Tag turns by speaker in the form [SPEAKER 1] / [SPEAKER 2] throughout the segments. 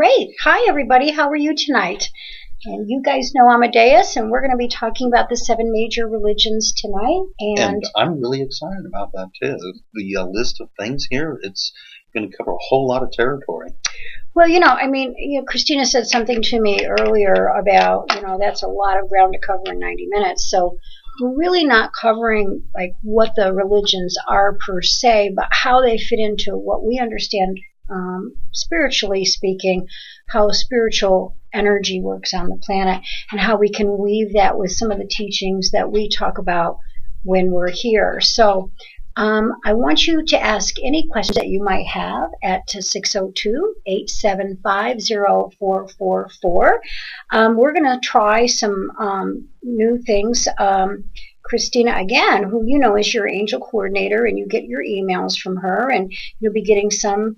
[SPEAKER 1] Great. Hi, everybody. How are you tonight? And you guys know Amadeus, and we're going to be talking about the 7 major religions tonight.
[SPEAKER 2] And I'm really excited about that, too. The list of things here, it's going to cover a whole lot of territory.
[SPEAKER 1] Well, Christina said something to me earlier about, that's a lot of ground to cover in 90 minutes. So we're really not covering, like, what the religions are per se, but how they fit into what we understand spiritually speaking, how spiritual energy works on the planet, and how we can weave that with some of the teachings that we talk about when we're here. So I want you to ask any questions that you might have at 602-875-0444. We're going to try some new things. Christina, again, who you know is your angel coordinator, and you get your emails from her, and you'll be getting some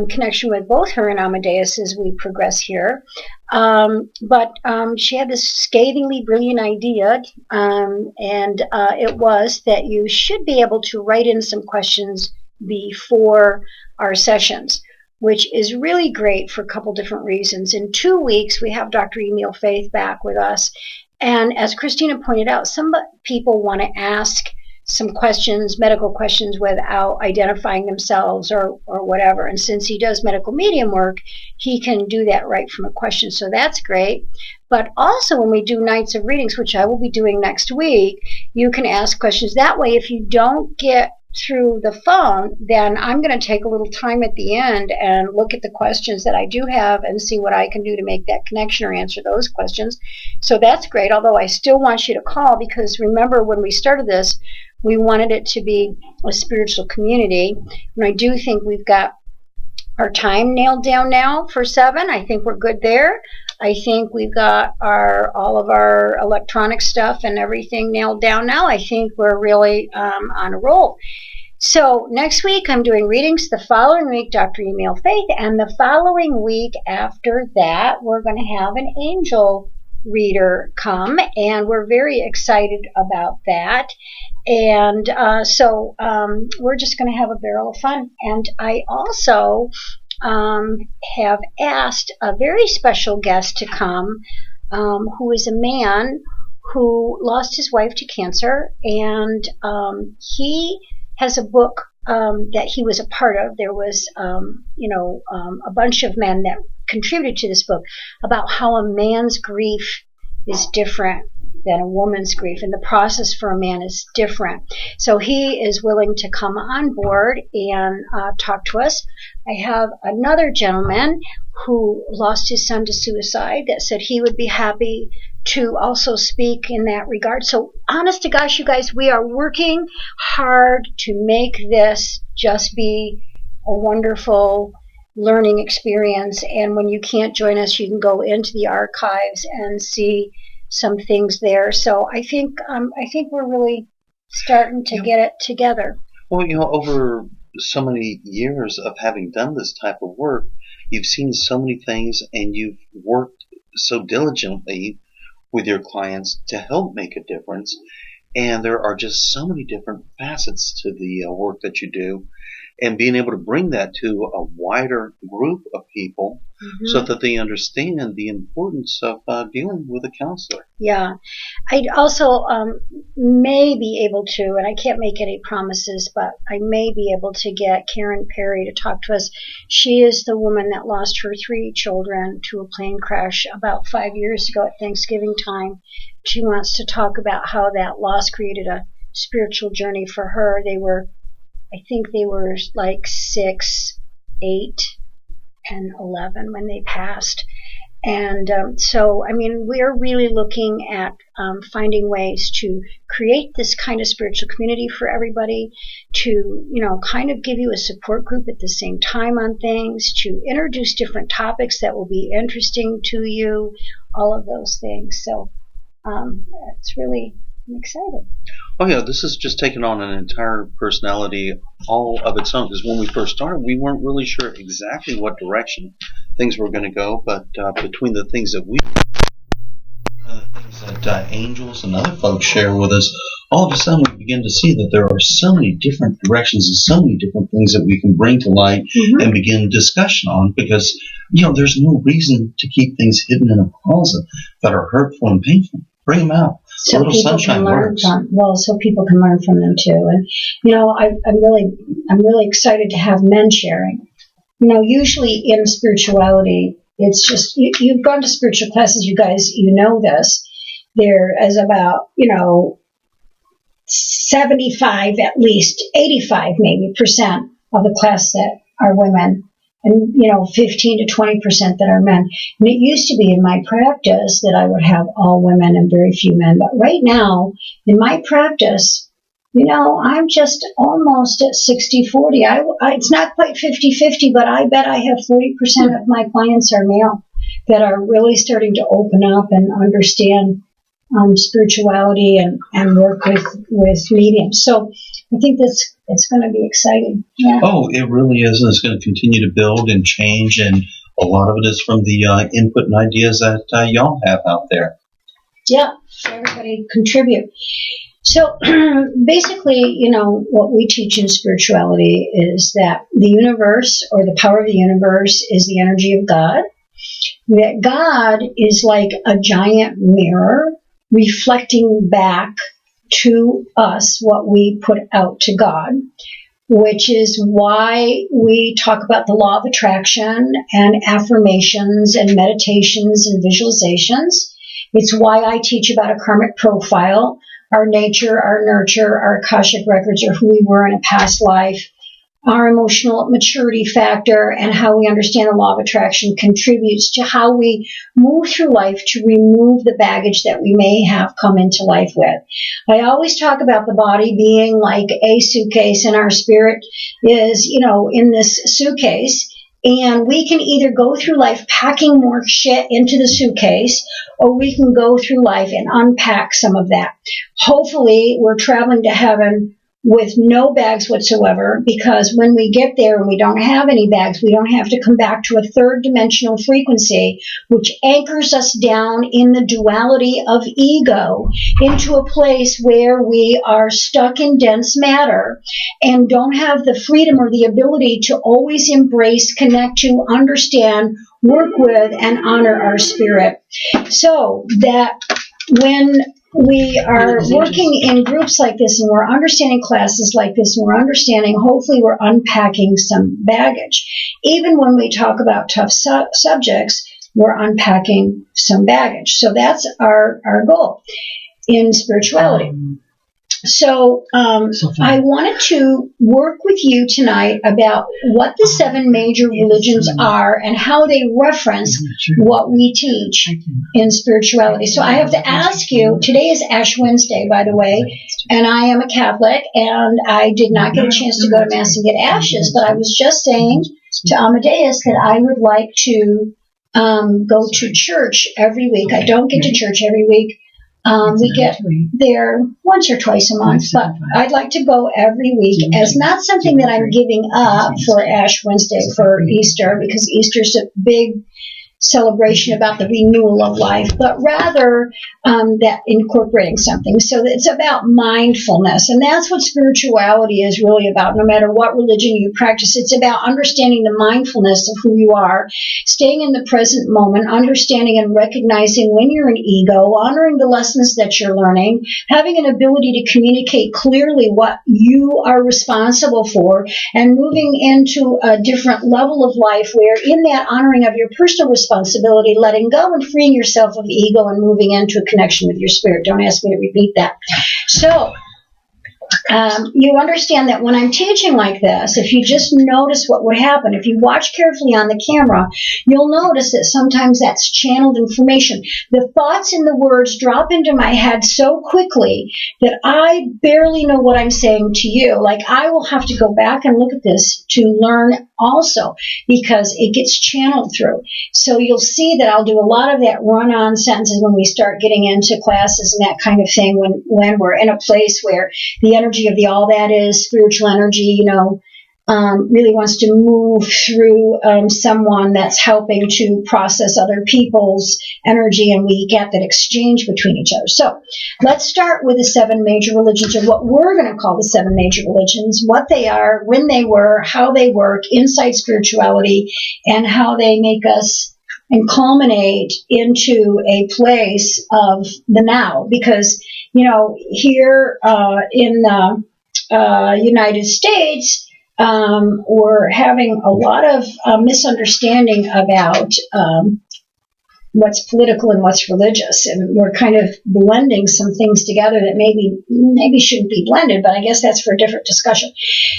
[SPEAKER 1] connection with both her and Amadeus as we progress here. But she had this scathingly brilliant idea, and it was that you should be able to write in some questions before our sessions, which is really great for a couple different reasons. In 2 weeks, we have Dr. Emil Faith back with us. And as Christina pointed out, some people want to ask some questions, medical questions, without identifying themselves or whatever. And since he does medical medium work, he can do that right from a question. So that's great. But also when we do nights of readings, which I will be doing next week, you can ask questions. That way, if you don't get through the phone, then I'm going to take a little time at the end and look at the questions that I do have and see what I can do to make that connection or answer those questions. So that's great, although I still want you to call, because remember when we started this, we wanted it to be a spiritual community. And I do think we've got our time nailed down now for 7. I think we're good there. I think we've got all of our electronic stuff and everything nailed down now. I think we're really on a roll. So next week I'm doing readings. The following week, Dr. Emil Faith. And the following week after that, we're going to have an angel reader come, and we're very excited about that. And so we're just going to have a barrel of fun. And I also have asked a very special guest to come, who is a man who lost his wife to cancer, and he has a book that he was a part of. There was, a bunch of men that contributed to this book about how a man's grief is different than a woman's grief, and the process for a man is different. So he is willing to come on board and talk to us. I have another gentleman who lost his son to suicide that said he would be happy to also speak in that regard. So honest to gosh, you guys, we are working hard to make this just be a wonderful learning experience. And when you can't join us, you can go into the archives and see some things there. So I think we're really starting to get it together.
[SPEAKER 2] Well, over so many years of having done this type of work, you've seen so many things, and you've worked so diligently with your clients to help make a difference. And there are just so many different facets to the work that you do, and being able to bring that to a wider group of people so that they understand the importance of dealing with a counselor.
[SPEAKER 1] Yeah. I'd also may be able to, and I can't make any promises, but I may be able to get Karen Perry to talk to us. She is the woman that lost her 3 children to a plane crash about 5 years ago at Thanksgiving time. She wants to talk about how that loss created a spiritual journey for her. I think they were like 6, 8, and 11 when they passed. And so, we're really looking at finding ways to create this kind of spiritual community for everybody, to, kind of give you a support group at the same time on things, to introduce different topics that will be interesting to you, all of those things. So it's really, I'm excited.
[SPEAKER 2] Oh yeah, this has just taken on an entire personality all of its own, because when we first started, we weren't really sure exactly what direction things were going to go, but between the things that we and the things that angels and other folks share with us all of a sudden we begin to see that there are so many different directions and so many different things that we can bring to light and begin discussion on, because, there's no reason to keep things hidden in a closet that are hurtful and painful. Bring them out.
[SPEAKER 1] So people can learn from. Well, so people can learn from them too. And I'm really excited to have men sharing. Usually in spirituality, it's just you've gone to spiritual classes. You guys, know this. There is about 75, at least 85, maybe % of the class that are women, and 15 to 20% that are men. And it used to be in my practice that I would have all women and very few men, but right now in my practice, I'm just almost at 60-40. It's not quite 50-50, but I bet I have 40% of my clients are male that are really starting to open up and understand spirituality and work with mediums. So I think it's going to be exciting. Yeah.
[SPEAKER 2] Oh, it really is, and it's going to continue to build and change, and a lot of it is from the input and ideas that y'all have out there.
[SPEAKER 1] Yeah, everybody contribute. So basically, what we teach in spirituality is that the universe, or the power of the universe, is the energy of God. That God is like a giant mirror reflecting back to us what we put out to God, which is why we talk about the law of attraction and affirmations and meditations and visualizations. It's why I teach about a karmic profile, our nature, our nurture, our Akashic records, or who we were in a past life, our emotional maturity factor, and how we understand the law of attraction contributes to how we move through life to remove the baggage that we may have come into life with. I always talk about the body being like a suitcase, and our spirit is, in this suitcase. And we can either go through life packing more shit into the suitcase, or we can go through life and unpack some of that. Hopefully, we're traveling to heaven with no bags whatsoever, because when we get there and we don't have any bags, we don't have to come back to a third dimensional frequency, which anchors us down in the duality of ego into a place where we are stuck in dense matter and don't have the freedom or the ability to always embrace, connect to, understand, work with, and honor our spirit. So that when we are working in groups like this, and we're understanding classes like this, and we're understanding, hopefully we're unpacking some baggage. Even when we talk about tough subjects, we're unpacking some baggage. So that's our goal in spirituality. So I wanted to work with you tonight about what the 7 major religions are and how they reference what we teach in spirituality. So I have to ask you, today is Ash Wednesday, by the way, and I am a Catholic, and I did not get a chance to go to Mass and get ashes, but I was just saying to Amadeus that I would like to go to church every week. I don't get to church every week. We get there once or twice a month, but I'd like to go every week as not something that I'm giving up for Ash Wednesday, for Easter, because Easter's a big celebration about the renewal of life, but rather that incorporating something. So it's about mindfulness, and that's what spirituality is really about. No matter what religion you practice, it's about understanding the mindfulness of who you are, staying in the present moment, understanding and recognizing when you're an ego, honoring the lessons that you're learning, having an ability to communicate clearly what you are responsible for, and moving into a different level of life where in that honoring of your personal responsibility, letting go and freeing yourself of ego and moving into a connection with your spirit. Don't ask me to repeat that. So you understand that when I'm teaching like this, if you just notice what would happen, if you watch carefully on the camera, you'll notice that sometimes that's channeled information. The thoughts and the words drop into my head so quickly that I barely know what I'm saying to you. Like, I will have to go back and look at this to learn also, because it gets channeled through. So you'll see that I'll do a lot of that run-on sentences when we start getting into classes and that kind of thing, when we're in a place where the energy of the all that is, spiritual energy, really wants to move through someone that's helping to process other people's energy, and we get that exchange between each other. So let's start with the 7 major religions, or what we're going to call the 7 major religions, what they are, when they were, how they work, inside spirituality, and how they make us and culminate into a place of the now. Because, here in the United States, we're having a lot of misunderstanding about what's political and what's religious, and we're kind of blending some things together that maybe shouldn't be blended, but I guess that's for a different discussion.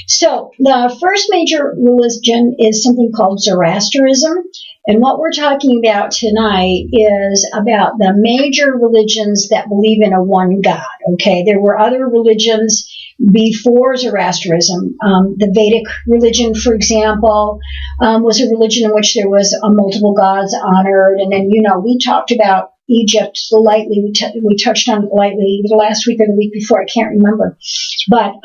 [SPEAKER 1] So the first major religion is something called Zoroastrianism, and what we're talking about tonight is about the major religions that believe in a one God. Okay, there were other religions before Zoroastrianism. The Vedic religion, for example, was a religion in which there was multiple gods honored. And then, we talked about Egypt lightly. We touched on it lightly the last week or the week before. I can't remember. But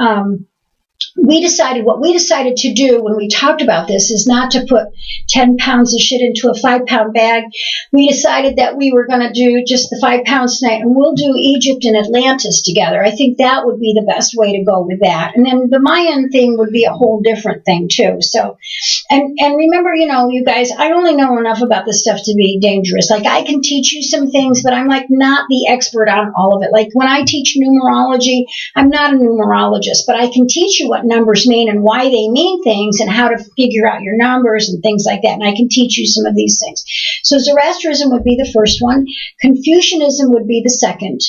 [SPEAKER 1] what we decided to do when we talked about this is not to put 10 pounds of shit into a 5-pound bag. We decided that we were going to do just the 5 pounds tonight, and we'll do Egypt and Atlantis together. I think that would be the best way to go with that. And then the Mayan thing would be a whole different thing too. So, and remember, you guys, I only know enough about this stuff to be dangerous. Like, I can teach you some things, but I'm like not the expert on all of it. Like when I teach numerology, I'm not a numerologist, but I can teach you what numbers mean and why they mean things and how to figure out your numbers and things like that. And I can teach you some of these things. So Zoroastrianism would be the first one. Confucianism would be the second.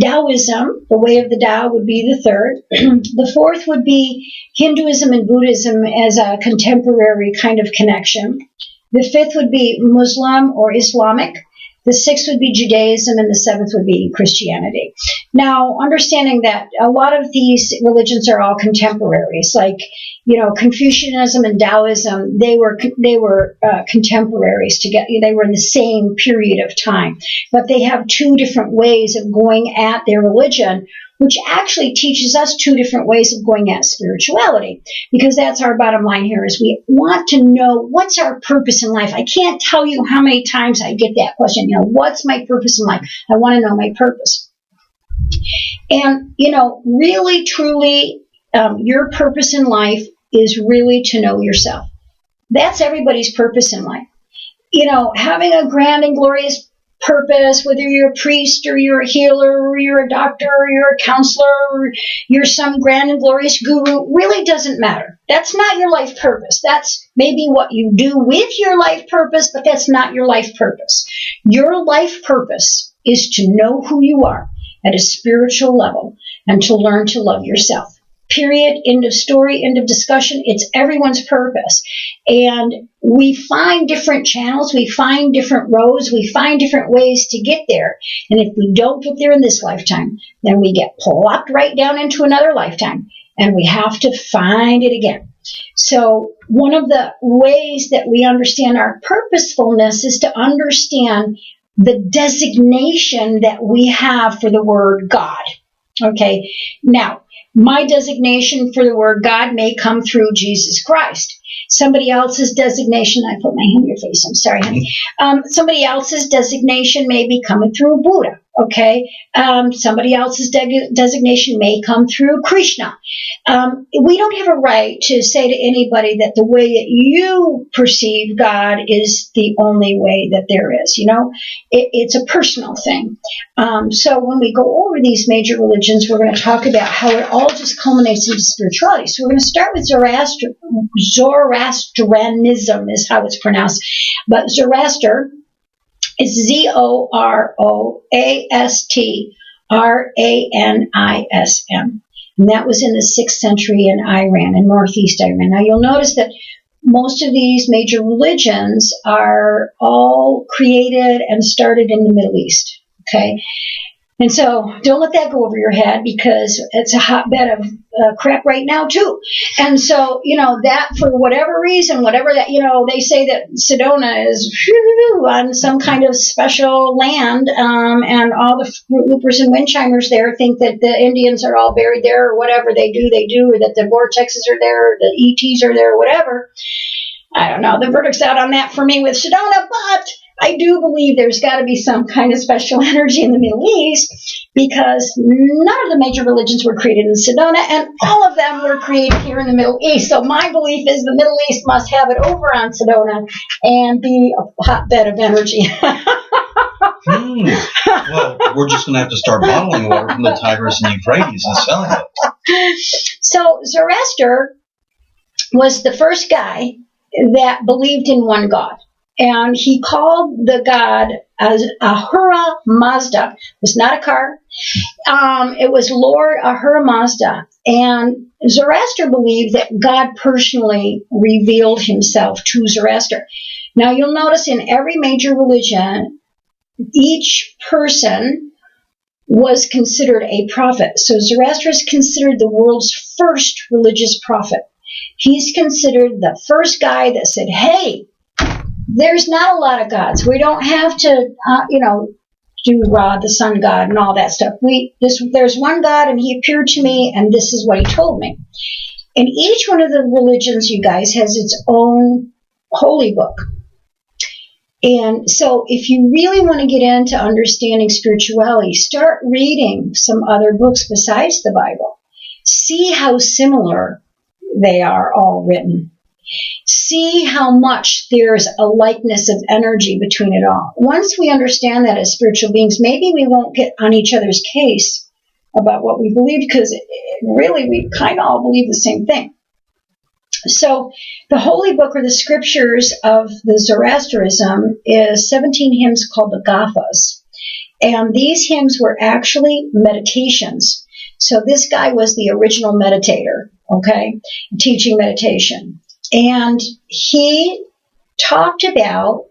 [SPEAKER 1] Taoism, the way of the Tao, would be the third. The fourth would be Hinduism and Buddhism as a contemporary kind of connection. The fifth would be Muslim or Islamic. The sixth would be Judaism, and the seventh would be Christianity. Now, understanding that a lot of these religions are all contemporaries, like, Confucianism and Taoism, they were contemporaries together. They were in the same period of time, but they have 2 different ways of going at their religion, which actually teaches us 2 different ways of going at spirituality, because that's our bottom line here, is we want to know what's our purpose in life. I can't tell you how many times I get that question, what's my purpose in life? I want to know my purpose. And, really, truly, your purpose in life is really to know yourself. That's everybody's purpose in life. Having a grand and glorious purpose, whether you're a priest or you're a healer or you're a doctor or you're a counselor or you're some grand and glorious guru, really doesn't matter. That's not your life purpose. That's maybe what you do with your life purpose, but that's not your life purpose. Your life purpose is to know who you are at a spiritual level and to learn to love yourself. Period. End of story. End of discussion. It's everyone's purpose. And we find different channels. We find different roads. We find different ways to get there. And if we don't get there in this lifetime, then we get plopped right down into another lifetime. And we have to find it again. So one of the ways that we understand our purposefulness is to understand the designation that we have for the word God. Okay. Now, my designation for the word God may come through Jesus Christ. Somebody else's designation, I put my hand in your face, I'm sorry, honey. Somebody else's designation may be coming through Buddha, okay? Somebody else's designation may come through Krishna. We don't have a right to say to anybody that the way that you perceive God is the only way that there is, It's a personal thing. So when we go over these major religions, we're going to talk about how it all just culminates into spirituality. So we're going to start with Zoroastrianism is how it's pronounced. But Zoroaster is Zoroastranism. And that was in the 6th century in Iran, in northeast Iran. Now you'll notice that most of these major religions are all created and started in the Middle East. Okay. And so don't let that go over your head, because it's a hotbed of crap right now too. And so, that for whatever reason, whatever that, they say that Sedona is on some kind of special land, and all the Fruit Loopers and Windchimers there think that the Indians are all buried there, or whatever they do, or that the vortexes are there, or the ETs are there, or whatever. I don't know. The verdict's out on that for me with Sedona, but I do believe there's got to be some kind of special energy in the Middle East, because none of the major religions were created in Sedona, and all of them were created here in the Middle East. So my belief is the Middle East must have it over on Sedona and be a hotbed of energy.
[SPEAKER 2] Well, we're just going to have to start bottling water from the Tigris and Euphrates and selling it.
[SPEAKER 1] So Zoroaster was the first guy that believed in one God. And he called the god as Ahura Mazda. It was not a car. It was Lord Ahura Mazda. And Zoroaster believed that God personally revealed himself to Zoroaster. Now, you'll notice in every major religion, each person was considered a prophet. So Zoroaster is considered the world's first religious prophet. He's considered the first guy that said, hey, there's not a lot of gods. We don't have to, do Ra, the sun god, and all that stuff. There's one God, and he appeared to me, and this is what he told me. And each one of the religions, you guys, has its own holy book. And so if you really want to get into understanding spirituality, start reading some other books besides the Bible. See how similar they are all written. See how much there's a likeness of energy between it all. Once we understand that as spiritual beings, maybe we won't get on each other's case about what we believe, because really we kind of all believe the same thing. So the holy book, or the scriptures of the Zoroastrianism, is 17 hymns called the Gathas. And these hymns were actually meditations. So this guy was the original meditator, okay, teaching meditation. And he talked about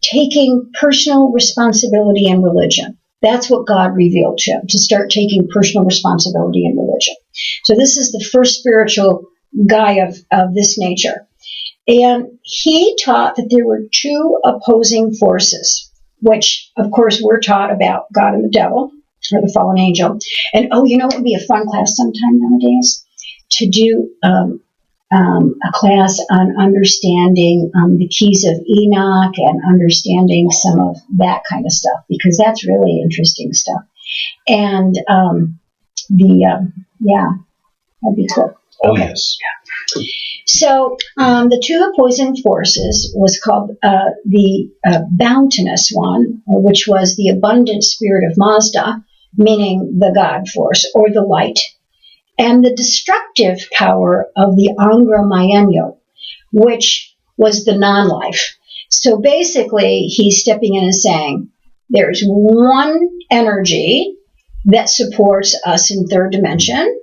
[SPEAKER 1] taking personal responsibility in religion. That's what God revealed to him, to start taking personal responsibility in religion. So this is the first spiritual guy of this nature. And he taught that there were two opposing forces, which, of course, we're taught about God and the devil, or the fallen angel. And, it would be a fun class sometime nowadays to do a class on understanding the keys of Enoch and understanding some of that kind of stuff, because that's really interesting stuff. And that'd be cool.
[SPEAKER 2] Oh, yes.
[SPEAKER 1] So the two opposing forces was called the bounteous one, which was the abundant spirit of Mazda, meaning the God force, or the light, and the destructive power of the Angra Mayenyo, which was the non-life. So basically, he's stepping in and saying, there's one energy that supports us in third dimension,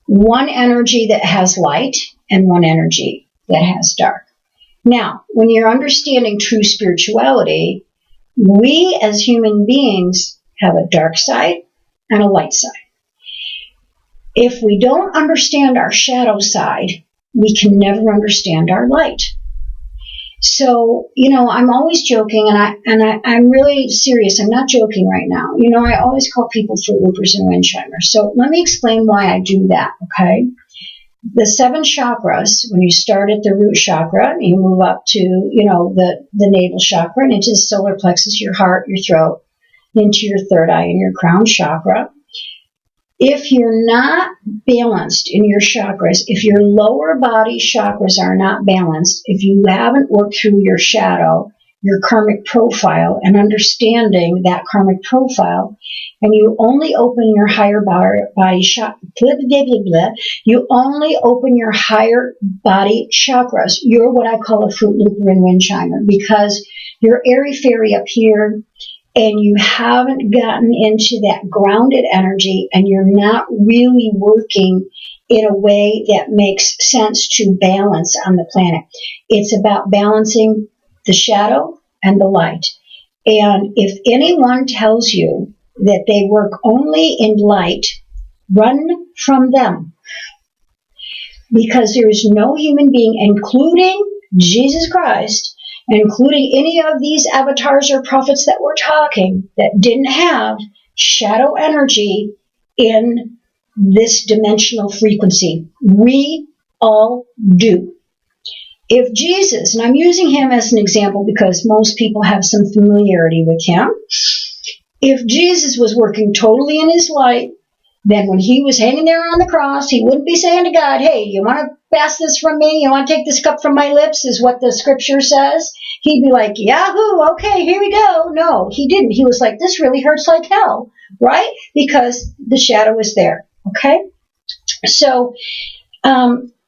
[SPEAKER 1] one energy that has light, and one energy that has dark. Now, when you're understanding true spirituality, we as human beings have a dark side and a light side. If we don't understand our shadow side, we can never understand our light. So, I'm always joking, and I'm really serious. I'm not joking right now. I always call people Fruit Loopers and Windchimers. So let me explain why I do that, okay? The 7 chakras, when you start at the root chakra, you move up to, the navel chakra and into the solar plexus, your heart, your throat, into your third eye and your crown chakra. If you're not balanced in your chakras, if your lower body chakras are not balanced, if you haven't worked through your shadow, your karmic profile, and understanding that karmic profile, and you only open your higher body chakra, you only open your higher body chakras, you're what I call a Fruit Looper and Windchimer, because you're airy-fairy up here, and you haven't gotten into that grounded energy, and you're not really working in a way that makes sense to balance on the planet. It's about balancing the shadow and the light. And if anyone tells you that they work only in light, run from them. Because there is no human being, including Jesus Christ, including any of these avatars or prophets that we're talking, that didn't have shadow energy in this dimensional frequency. We all do. If Jesus, and I'm using him as an example because most people have some familiarity with him, if Jesus was working totally in his light, then when he was hanging there on the cross, he wouldn't be saying to God, hey, you want to pass this from me? You want to take this cup from my lips, is what the scripture says? He'd be like, yahoo, okay, here we go. No, he didn't. He was like, this really hurts like hell, right? Because the shadow is there, okay? So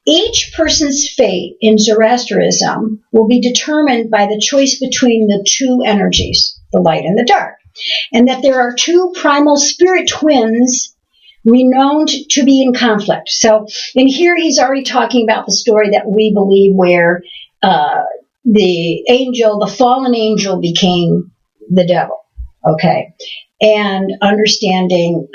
[SPEAKER 1] each person's fate in Zoroastrianism will be determined by the choice between the two energies, the light and the dark, and that there are two primal spirit twins renowned to be in conflict. So in here he's already talking about the story that we believe where the angel, the fallen angel, became the devil, okay? And understanding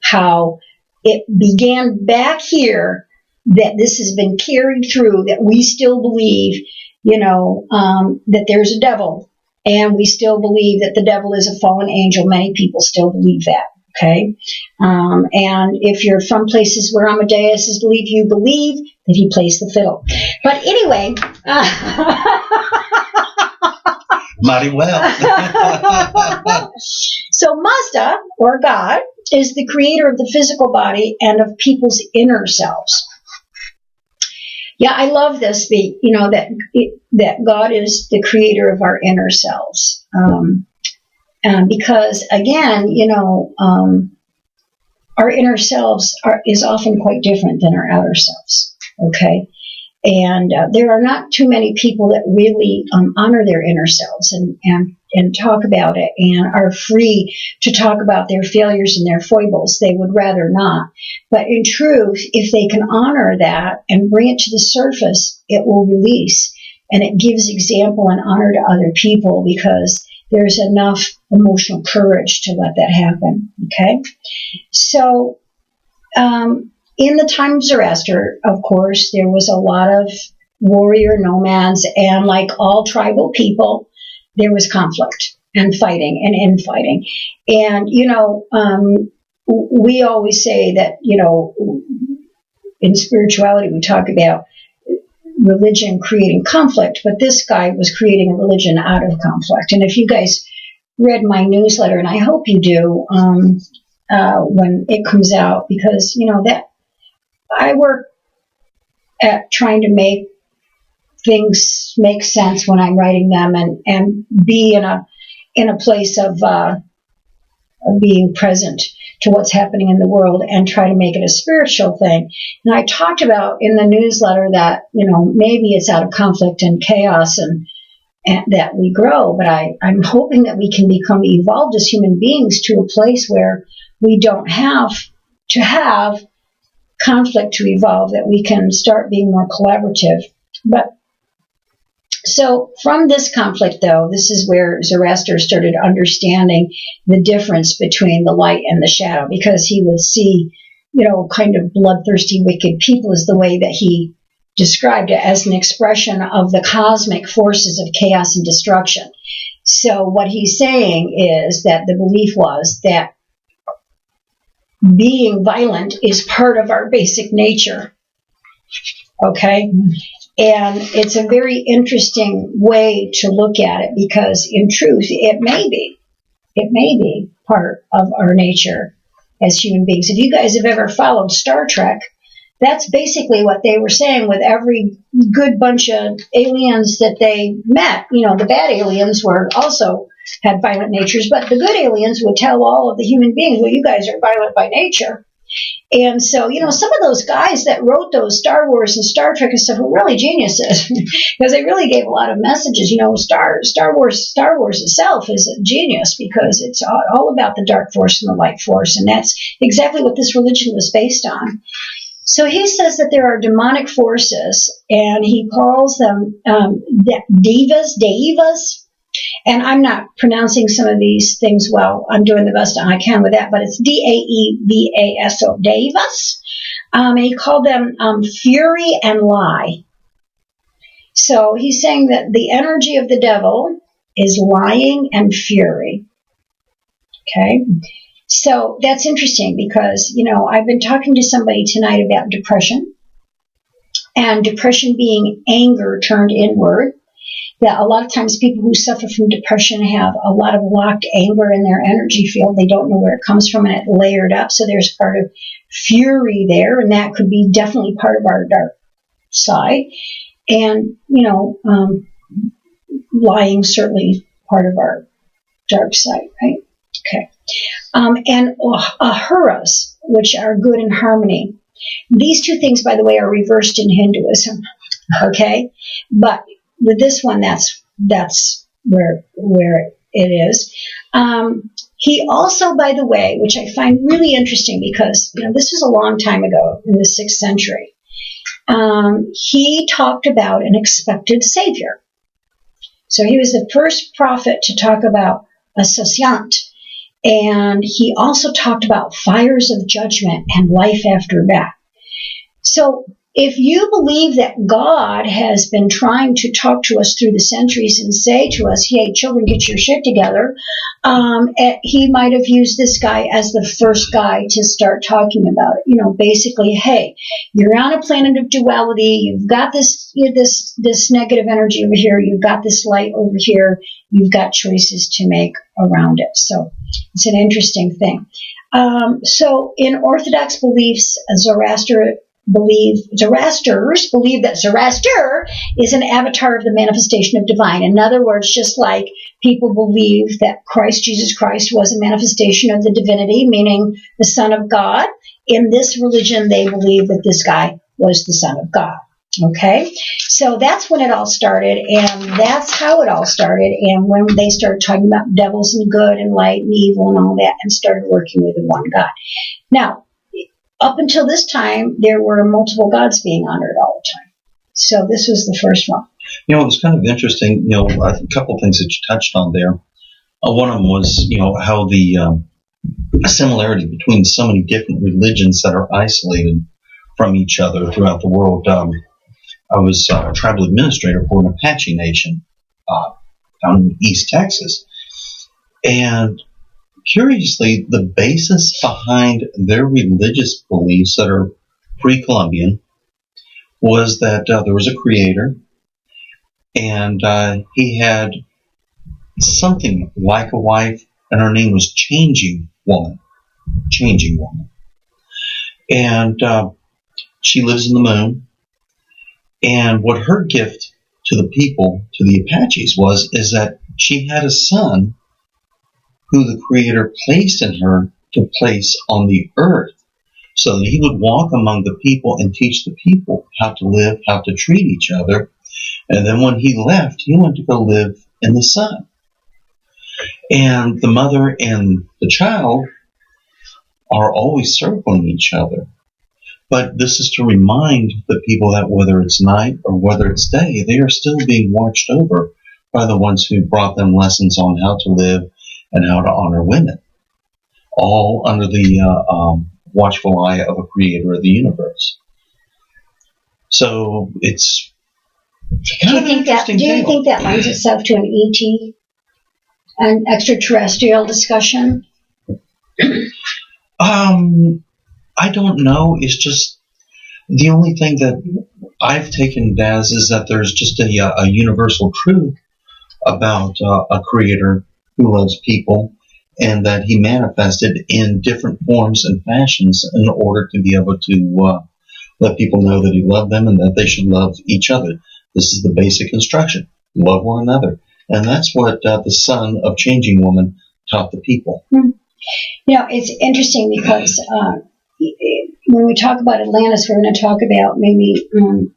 [SPEAKER 1] how it began back here, that this has been carried through, that we still believe, that there's a devil, and we still believe that the devil is a fallen angel. Many people still believe that, okay? And if you're from places where Amadeus is believed, you believe that he plays the fiddle. But anyway...
[SPEAKER 2] Mighty well.
[SPEAKER 1] So Mazda, or God, is the creator of the physical body and of people's inner selves. Yeah, I love this, that God is the creator of our inner selves. Because, again, our inner selves is often quite different than our outer selves, okay? And there are not too many people that really honor their inner selves and talk about it and are free to talk about their failures and their foibles. They would rather not. But in truth, if they can honor that and bring it to the surface, it will release. And it gives example and honor to other people because there's enough emotional courage to let that happen. Okay? So, in the time of Zoroaster, of course, there was a lot of warrior nomads, and like all tribal people, there was conflict and fighting and infighting. And, we always say that, in spirituality, we talk about religion creating conflict, but this guy was creating a religion out of conflict. And if you guys read my newsletter, and I hope you do, when it comes out, because, that I work at trying to make things make sense when I'm writing them and be in a place of being present to what's happening in the world and try to make it a spiritual thing. And I talked about in the newsletter that, maybe it's out of conflict and chaos and that we grow, but I'm hoping that we can become evolved as human beings to a place where we don't have to have conflict to evolve, that we can start being more collaborative. But so from this conflict, though, this is where Zoroaster started understanding the difference between the light and the shadow, because he would see, kind of bloodthirsty, wicked people is the way that he described it, as an expression of the cosmic forces of chaos and destruction. So what he's saying is that the belief was that being violent is part of our basic nature. Okay? And it's a very interesting way to look at it, because in truth, it may be part of our nature as human beings. If you guys have ever followed Star Trek, that's basically what they were saying with every good bunch of aliens that they met. The bad aliens had violent natures, but the good aliens would tell all of the human beings, well, you guys are violent by nature. And so, some of those guys that wrote those Star Wars and Star Trek and stuff were really geniuses because they really gave a lot of messages. Star Wars itself is a genius because it's all about the dark force and the light force, and that's exactly what this religion was based on. So he says that there are demonic forces, and he calls them devas, and I'm not pronouncing some of these things well. I'm doing the best I can with that, but it's Daevaso, Davis. And he called them fury and lie. So he's saying that the energy of the devil is lying and fury. Okay? So that's interesting because, I've been talking to somebody tonight about depression, and depression being anger turned inward. That a lot of times people who suffer from depression have a lot of locked anger in their energy field. They don't know where it comes from, and it layered up. So there's part of fury there, and that could be definitely part of our dark side. And, lying certainly part of our dark side, right? Okay. And humorous, which are good in harmony. These two things, by the way, are reversed in Hinduism. Okay? But with this one, that's where it is. He also, by the way, which I find really interesting because, this was a long time ago in the 6th century, he talked about an expected savior. So he was the first prophet to talk about a sociant. And he also talked about fires of judgment and life after death. So if you believe that God has been trying to talk to us through the centuries and say to us, hey, children, get your shit together, he might have used this guy as the first guy to start talking about it. Basically, hey, you're on a planet of duality. You've got this negative energy over here. You've got this light over here. You've got choices to make around it. So it's an interesting thing. So in Orthodox beliefs, Zoroasters believe that Zoroaster is an avatar of the manifestation of divine. In other words, just like people believe that Jesus Christ was a manifestation of the divinity, meaning the Son of God, in this religion they believe that this guy was the Son of God. Okay? So that's when it all started, and that's how it all started, and when they started talking about devils and good and light and evil and all that, and started working with the one God. Now, up until this time, there were multiple gods being honored all the time. So this was the first one.
[SPEAKER 2] It's kind of interesting, a couple of things that you touched on there. One of them was, how the similarity between so many different religions that are isolated from each other throughout the world. I was a tribal administrator for an Apache nation down in East Texas. And curiously, the basis behind their religious beliefs that are pre-Columbian was that there was a creator, and he had something like a wife, and her name was Changing Woman. And she lives in the moon. And what her gift to the people, to the Apaches, is that she had a son who the Creator placed in her to place on the earth so that he would walk among the people and teach the people how to live, how to treat each other. And then when he left, he went to go live in the sun. And the mother and the child are always circling each other. But this is to remind the people that whether it's night or whether it's day, they are still being watched over by the ones who brought them lessons on how to live and how to honor women, all under the watchful eye of a creator of the universe. So it's kind of an interesting
[SPEAKER 1] Do you think that lends itself to an ET, an extraterrestrial discussion?
[SPEAKER 2] I don't know. It's just the only thing that I've taken it as is that there's just a universal truth about a creator who loves people, and that he manifested in different forms and fashions in order to be able to let people know that he loved them and that they should love each other. This is the basic instruction. Love one another. And that's what the son of Changing Woman taught the people.
[SPEAKER 1] It's interesting because when we talk about Atlantis, we're going to talk about maybe the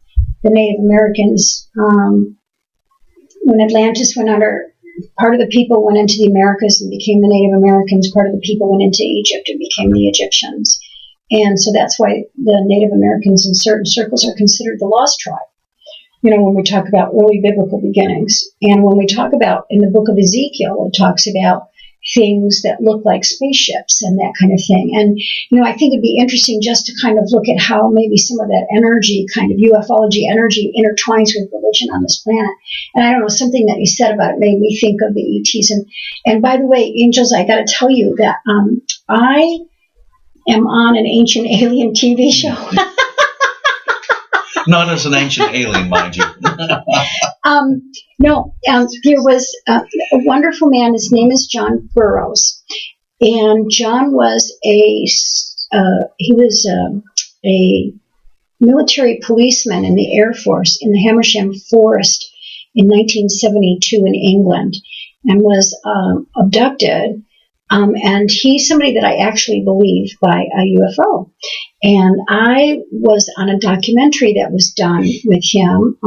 [SPEAKER 1] Native Americans. When Atlantis went under, part of the people went into the Americas and became the Native Americans. Part of the people went into Egypt and became the Egyptians. And so that's why the Native Americans in certain circles are considered the lost tribe. when we talk about early biblical beginnings. And when we talk about, in the book of Ezekiel, it talks about things that look like spaceships and that kind of thing. And, I think it'd be interesting just to kind of look at how maybe some of that energy, kind of ufology energy, intertwines with religion on this planet. And I don't know, something that you said about it made me think of the ETs. And by the way, angels, I got to tell you that I am on an ancient alien TV show.
[SPEAKER 2] Not as an ancient alien, mind you.
[SPEAKER 1] No, there was a wonderful man. His name is John Burroughs, and John was a military policeman in the Air Force in the Hamersham Forest in 1972 in England, and was abducted. And he's somebody that I actually believe by a UFO. And I was on a documentary that was done with him,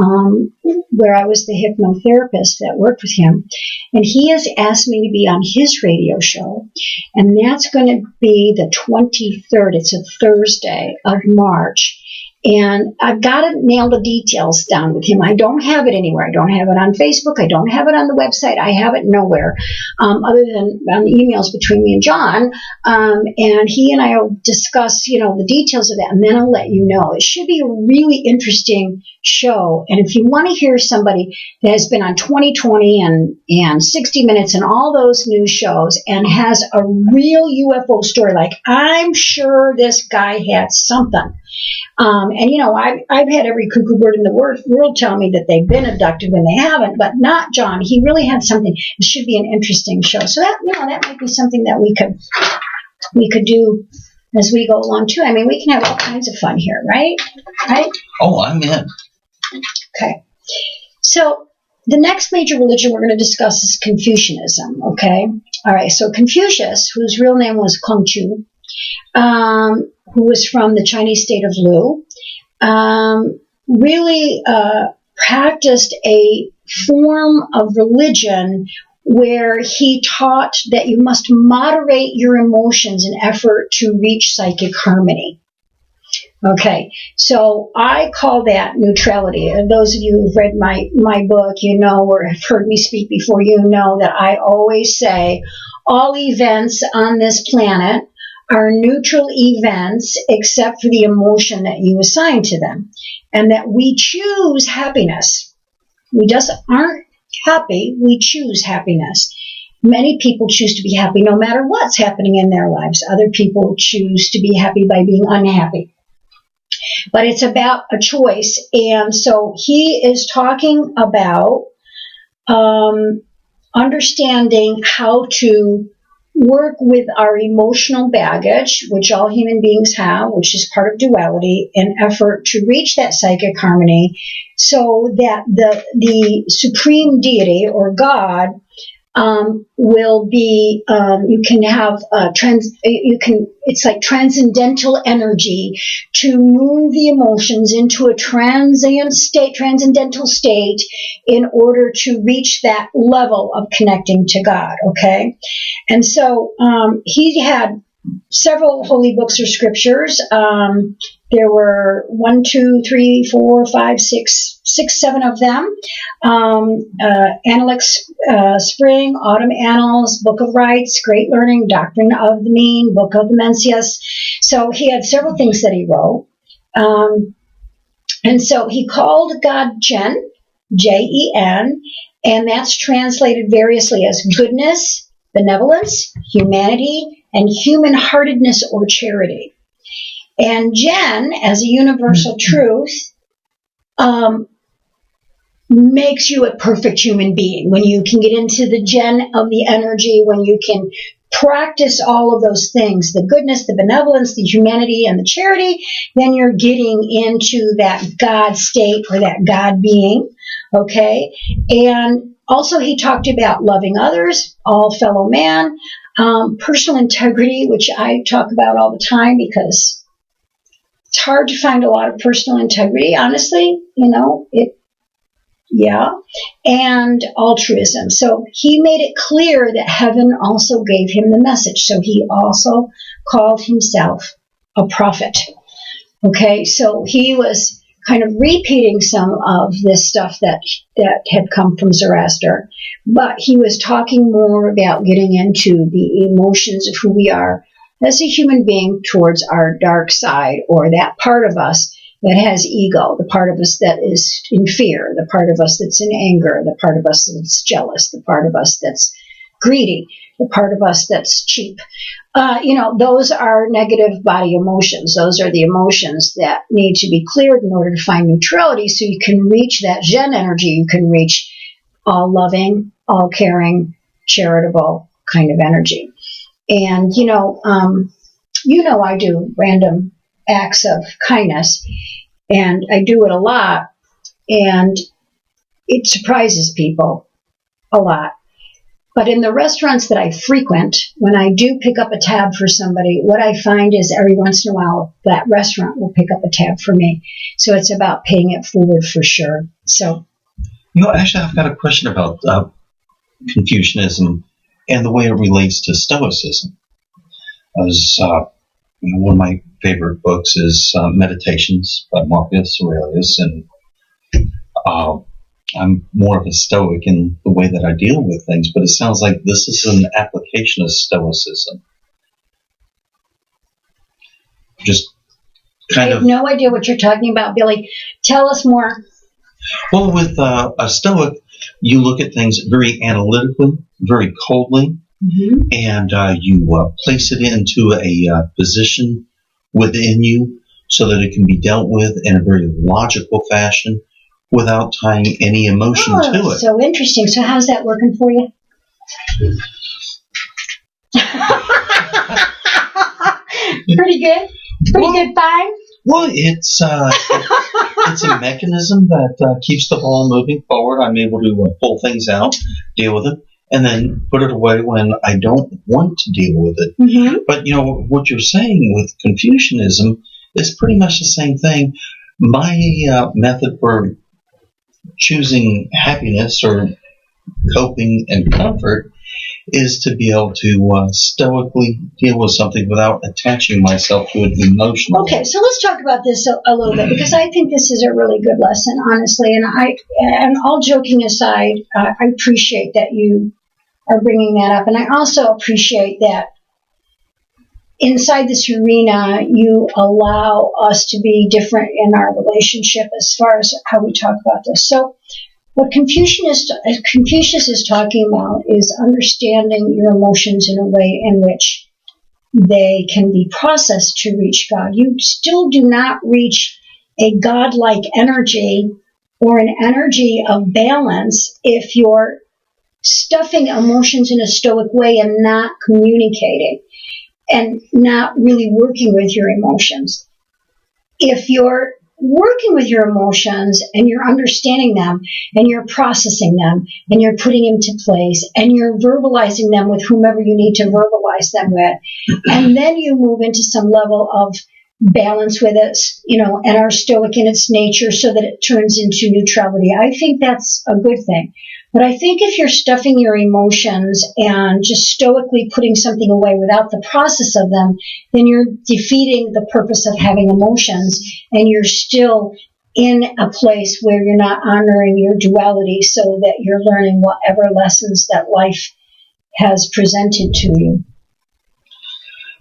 [SPEAKER 1] where I was the hypnotherapist that worked with him. And he has asked me to be on his radio show. And that's going to be the 23rd. It's a Thursday of March. And I've got to nail the details down with him. I don't have it anywhere. I don't have it on Facebook. I don't have it on the website. I have it nowhere, other than on the emails between me and John. And he and I will discuss, the details of that, and then I'll let you know. It should be a really interesting show. And if you want to hear somebody that has been on 2020 and 60 Minutes and all those news shows and has a real UFO story, like I'm sure this guy had something. I've had every cuckoo bird in the world tell me that they've been abducted when they haven't, but not John. He really had something. It should be an interesting show. So that might be something that we could do as we go along too. I mean, we can have all kinds of fun here, right? Right?
[SPEAKER 2] Oh, I'm in.
[SPEAKER 1] Okay. So the next major religion we're going to discuss is Confucianism. Okay. All right. So Confucius, whose real name was Kongfu, who was from the Chinese state of Lu, really practiced a form of religion where he taught that you must moderate your emotions in effort to reach psychic harmony. Okay, so I call that neutrality. And those of you who've read my book, or have heard me speak before, that I always say all events on this planet are neutral events except for the emotion that you assign to them, and that we choose happiness. We just aren't happy, we choose happiness. Many people choose to be happy no matter what's happening in their lives. Other people choose to be happy by being unhappy. But it's about a choice. And so he is talking about understanding how to work with our emotional baggage, which all human beings have, which is part of duality, in effort to reach that psychic harmony, so that the supreme deity or God will be, you can have it's like transcendental energy to move the emotions into a transcendental state in order to reach that level of connecting to God. Okay. And so, he had several holy books or scriptures. There were 7 of them. Analects, Spring, Autumn Annals, Book of Rites, Great Learning, Doctrine of the Mean, Book of the Mencius. So he had several things that he wrote. And so he called God Jen, Jen, and that's translated variously as goodness, benevolence, humanity, and human-heartedness or charity. And Jen, as a universal truth, makes you a perfect human being. When you can get into the Jen of the energy, when you can practice all of those things, the goodness, the benevolence, the humanity, and the charity, then you're getting into that God state or that God being. Okay? And also he talked about loving others, all fellow man, personal integrity, which I talk about all the time because it's hard to find a lot of personal integrity, honestly, and altruism. So he made it clear that heaven also gave him the message. So he also called himself a prophet. Okay, so he was kind of repeating some of this stuff that had come from Zoroaster, but he was talking more about getting into the emotions of who we are as a human being towards our dark side, or that part of us that has ego, the part of us that is in fear, the part of us that's in anger, the part of us that's jealous, the part of us that's greedy, the part of us that's cheap. Those are negative body emotions. Those are the emotions that need to be cleared in order to find neutrality, so you can reach that Zen energy. You can reach all loving, all caring, charitable kind of energy. And, I do random acts of kindness, and I do it a lot, and it surprises people a lot. But in the restaurants that I frequent, when I do pick up a tab for somebody, what I find is every once in a while that restaurant will pick up a tab for me. So it's about paying it forward for sure. So,
[SPEAKER 2] actually, I've got a question about Confucianism and the way it relates to Stoicism. As one of my favorite books is Meditations by Marcus Aurelius, and I'm more of a Stoic in the way that I deal with things, but it sounds like this is an application of Stoicism. Just kind
[SPEAKER 1] I have no idea what you're talking about, Billy. Tell us more.
[SPEAKER 2] Well, with a Stoic, you look at things very analytically, very coldly, and you place it into a position within you so that it can be dealt with in a very logical fashion without tying any emotion to it.
[SPEAKER 1] So interesting. So how's that working for you? Pretty good? Good fine?
[SPEAKER 2] Well, it's a mechanism that keeps the ball moving forward. I'm able to pull things out, deal with it, and then put it away when I don't want to deal with it. Mm-hmm. But, what you're saying with Confucianism is pretty much the same thing. My method for choosing happiness or coping and comfort is to be able to stoically deal with something without attaching myself to it emotionally.
[SPEAKER 1] Okay, so let's talk about this a little bit, because I think this is a really good lesson, honestly. And all joking aside, I appreciate that you are bringing that up, and I also appreciate that inside this arena, you allow us to be different in our relationship as far as how we talk about this. So what Confucius is talking about is understanding your emotions in a way in which they can be processed to reach God. You still do not reach a godlike energy or an energy of balance if you're stuffing emotions in a stoic way and not communicating and not really working with your emotions. If you're working with your emotions and you're understanding them and you're processing them and you're putting them to place and you're verbalizing them with whomever you need to verbalize them with, and then you move into some level of balance with it, and are stoic in its nature so that it turns into neutrality. I think that's a good thing. But I think if you're stuffing your emotions and just stoically putting something away without the process of them, then you're defeating the purpose of having emotions, and you're still in a place where you're not honoring your duality so that you're learning whatever lessons that life has presented to you.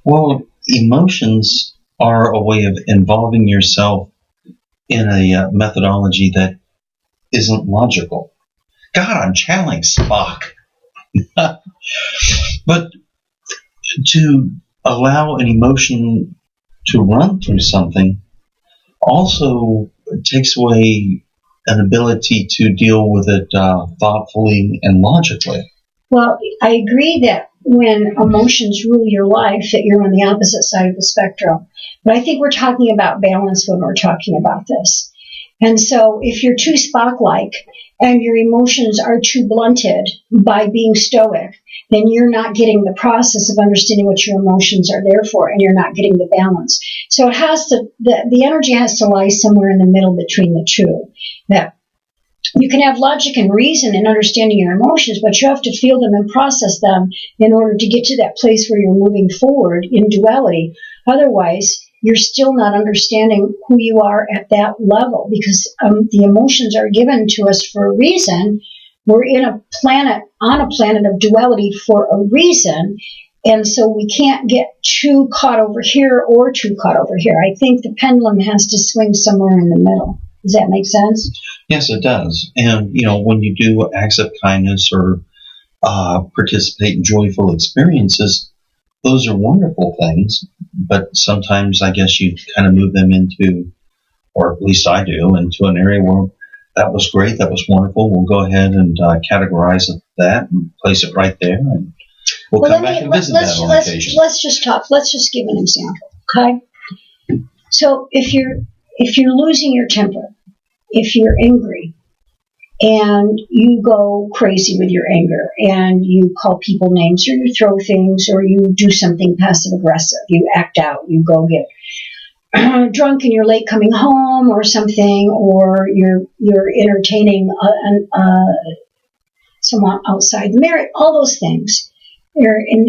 [SPEAKER 2] Well, emotions are a way of involving yourself in a methodology that isn't logical. God, I'm channeling Spock. But to allow an emotion to run through something also takes away an ability to deal with it thoughtfully and logically.
[SPEAKER 1] Well, I agree that when emotions rule your life, that you're on the opposite side of the spectrum. But I think we're talking about balance when we're talking about this. And so if you're too Spock-like and your emotions are too blunted by being stoic, then you're not getting the process of understanding what your emotions are there for, and you're not getting the balance. So it has to, the energy has to lie somewhere in the middle between the two. That you can have logic and reason in understanding your emotions, but you have to feel them and process them in order to get to that place where you're moving forward in duality. Otherwise, you're still not understanding who you are at that level, because the emotions are given to us for a reason. We're on a planet of duality for a reason, and so we can't get too caught over here or too caught over here. I think the pendulum has to swing somewhere in the middle. Does that make sense?
[SPEAKER 2] Yes, it does. And, when you do acts of kindness or participate in joyful experiences, those are wonderful things. But sometimes I guess you kind of move them into, or at least I do, into an area where that was great, that was wonderful. We'll go ahead and categorize that and place it right there. And we'll come back and visit that on occasion.
[SPEAKER 1] Let's just talk. Let's just give an example, okay? So if you're losing your temper, if you're angry, and you go crazy with your anger, and you call people names, or you throw things, or you do something passive aggressive, you act out, you go get drunk and you're late coming home or something, or you're entertaining someone outside the marriage, all those things. They're an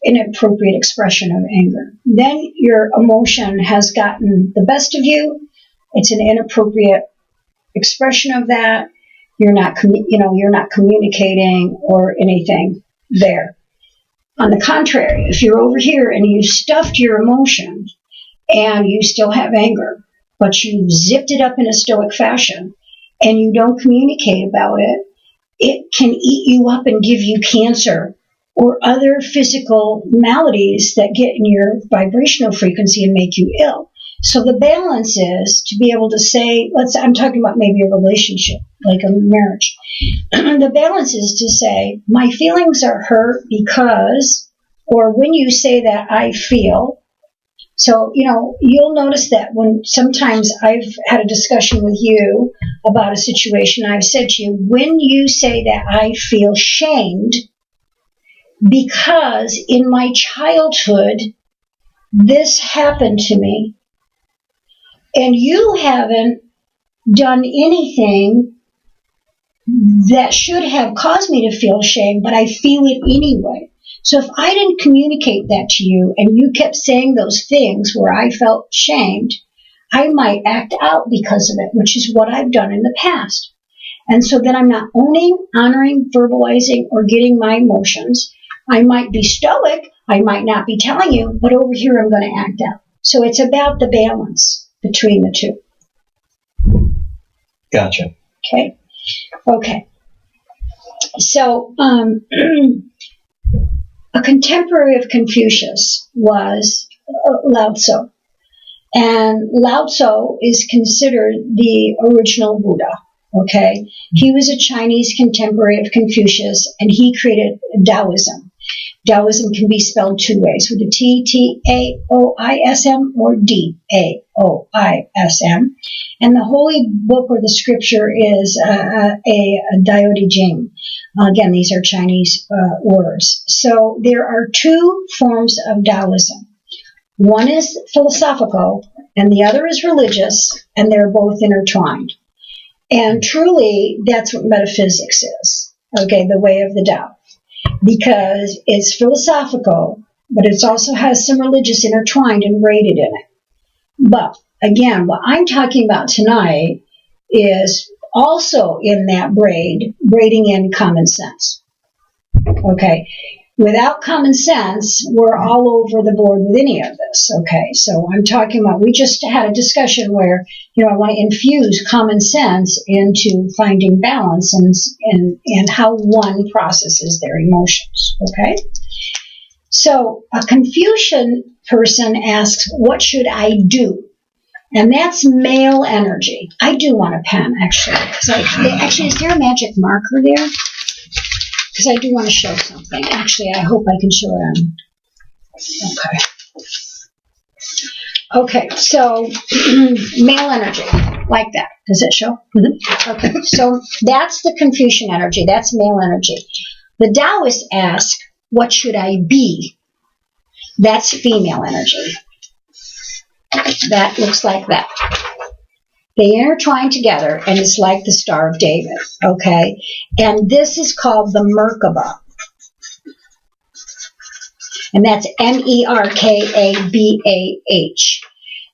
[SPEAKER 1] inappropriate expression of anger. Then your emotion has gotten the best of you. It's an inappropriate expression of that. You're not communicating or anything there. On the contrary, if you're over here and you stuffed your emotions and you still have anger, but you zipped it up in a stoic fashion and you don't communicate about it, it can eat you up and give you cancer or other physical maladies that get in your vibrational frequency and make you ill. So the balance is to be able to say, I'm talking about maybe a relationship, like a marriage. The balance is to say, my feelings are hurt because, or when you say that, I feel. So, you'll notice that when sometimes I've had a discussion with you about a situation, I've said to you, when you say that, I feel shamed because in my childhood, this happened to me. And you haven't done anything that should have caused me to feel shame, but I feel it anyway. So if I didn't communicate that to you and you kept saying those things where I felt shamed, I might act out because of it, which is what I've done in the past. And so then I'm not owning, honoring, verbalizing, or getting my emotions. I might be stoic, I might not be telling you, but over here I'm going to act out. So it's about the balance between the two.
[SPEAKER 2] Gotcha.
[SPEAKER 1] Okay. So, a contemporary of Confucius was Lao Tzu. And Lao Tzu is considered the original Buddha. Okay. He was a Chinese contemporary of Confucius, and he created Taoism. Taoism can be spelled two ways, with a T, T-A-O-I-S-M, or D-A-O-I-S-M. And the holy book or the scripture is a Dao De Jing. Again, these are Chinese words. So there are two forms of Taoism. One is philosophical, and the other is religious, and they're both intertwined. And truly, that's what metaphysics is, okay, the way of the Tao. Because it's philosophical, but it also has some religious intertwined and braided in it. But again, what I'm talking about tonight is also in that braiding in common sense. Okay. Without common sense, we're all over the board with any of this. Okay. So I'm talking about, we just had a discussion where, I want to infuse common sense into finding balance and how one processes their emotions. Okay. So a Confucian person asks, what should I do? And that's male energy. I do want a pen, actually. Actually, is there a magic marker there? Because I do want to show something. Actually, I hope I can show it on. Okay, so male energy, like that. Does it show? Mm-hmm. Okay, so that's the Confucian energy. That's male energy. The Taoists ask, what should I be? That's female energy. That looks like that. They intertwine together, and it's like the Star of David, okay? And this is called the Merkaba. And that's Merkabah.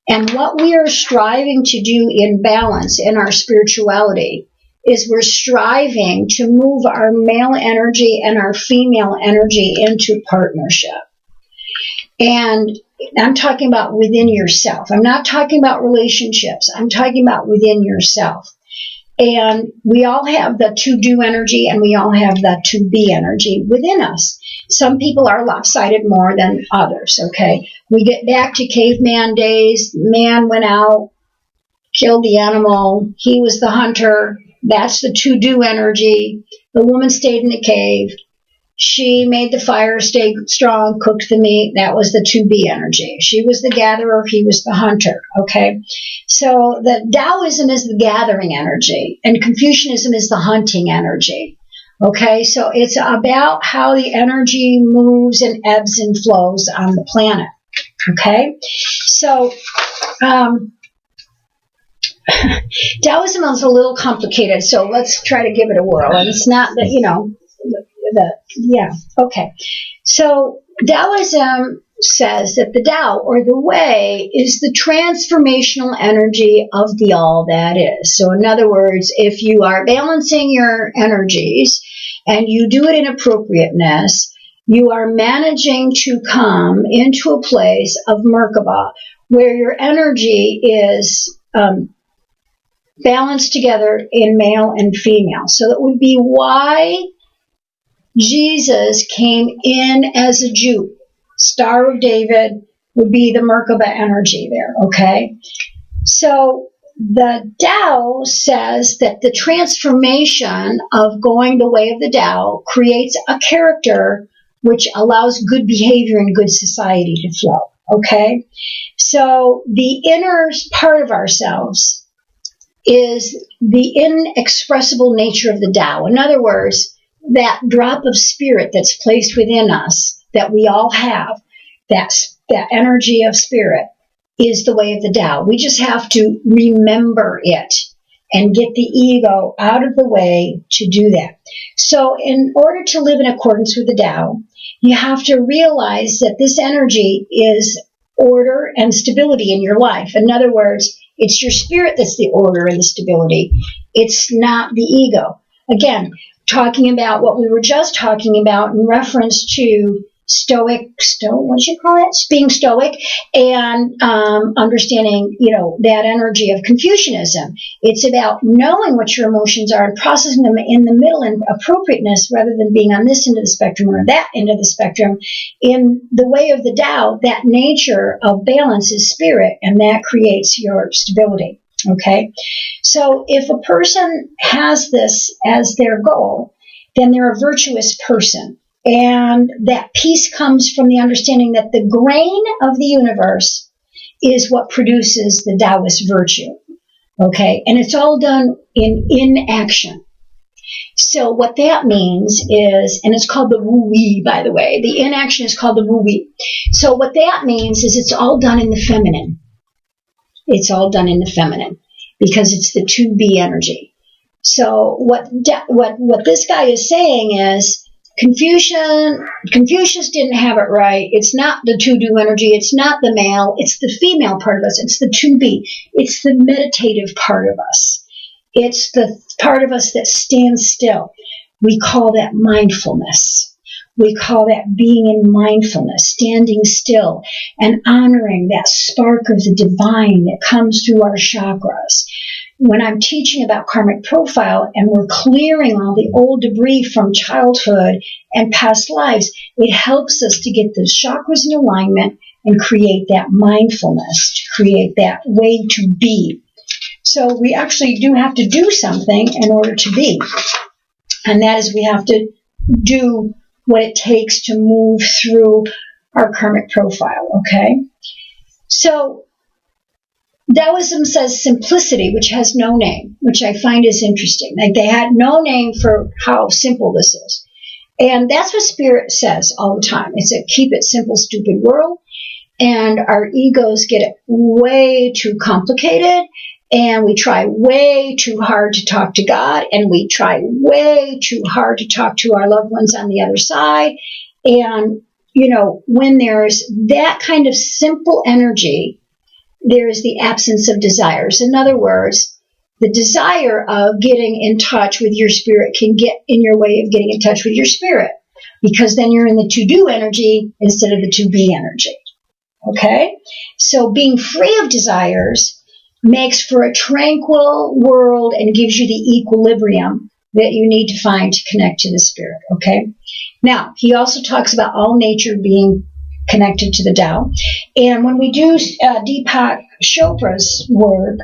[SPEAKER 1] And what we are striving to do in balance in our spirituality is we're striving to move our male energy and our female energy into partnership. And I'm talking about within yourself. I'm not talking about relationships. I'm talking about within yourself. And we all have the to-do energy and we all have the to-be energy within us. Some people are lopsided more than others, okay? We get back to caveman days. Man went out, killed the animal. He was the hunter. That's the to-do energy. The woman stayed in the cave. She made the fire stay strong, cooked the meat. That was the to-be energy. She was the gatherer. He was the hunter, okay? So the Taoism is the gathering energy, and Confucianism is the hunting energy, okay? So it's about how the energy moves and ebbs and flows on the planet, okay? So Taoism is a little complicated, so let's try to give it a whirl. And it's not that, okay. So Taoism says that the Tao, or the way, is the transformational energy of the all that is. So in other words, if you are balancing your energies and you do it in appropriateness, you are managing to come into a place of Merkaba where your energy is balanced together in male and female. So that would be why Jesus came in as a Jew. Star of David would be the Merkaba energy there, okay? So the Tao says that the transformation of going the way of the Tao creates a character which allows good behavior and good society to flow, okay? So the inner part of ourselves is the inexpressible nature of the Tao. In other words, that drop of spirit that's placed within us that we all have, that energy of spirit, is the way of the Tao. We just have to remember it and get the ego out of the way to do that. So in order to live in accordance with the Tao, you have to realize that this energy is order and stability in your life. In other words, it's your spirit that's the order and the stability. It's not the ego. Again, talking about what we were just talking about in reference to being stoic, and understanding, that energy of Confucianism. It's about knowing what your emotions are and processing them in the middle in appropriateness rather than being on this end of the spectrum or that end of the spectrum. In the way of the Tao, that nature of balance is spirit, and that creates your stability. Okay, so if a person has this as their goal, then they're a virtuous person. And that peace comes from the understanding that the grain of the universe is what produces the Taoist virtue. Okay, and it's all done in inaction. So what that means is, and it's called the wu-wei, by the way. The inaction is called the wu-wei. So what that means is it's all done in the feminine. It's all done in the feminine because it's the to-be energy. So what this guy is saying is, Confucius didn't have it right. It's not the to-do energy. It's not the male. It's the female part of us. It's the to-be. It's the meditative part of us. It's the part of us that stands still. We call that mindfulness. We call that being in mindfulness, standing still and honoring that spark of the divine that comes through our chakras. When I'm teaching about karmic profile and we're clearing all the old debris from childhood and past lives, it helps us to get those chakras in alignment and create that mindfulness, to create that way to be. So we actually do have to do something in order to be. And that is, we have to do what it takes to move through our karmic profile, okay? So Taoism says simplicity, which has no name, which I find is interesting. Like, they had no name for how simple this is. And that's what Spirit says all the time. It's a keep it simple, stupid world. And our egos get it way too complicated. And we try way too hard to talk to God. And we try way too hard to talk to our loved ones on the other side. And, when there's that kind of simple energy, there is the absence of desires. In other words, the desire of getting in touch with your spirit can get in your way of getting in touch with your spirit, because then you're in the to-do energy instead of the to-be energy. Okay? So being free of desires makes for a tranquil world and gives you the equilibrium that you need to find to connect to the spirit. Okay? Now, he also talks about all nature being connected to the Tao. And when we do Deepak Chopra's work,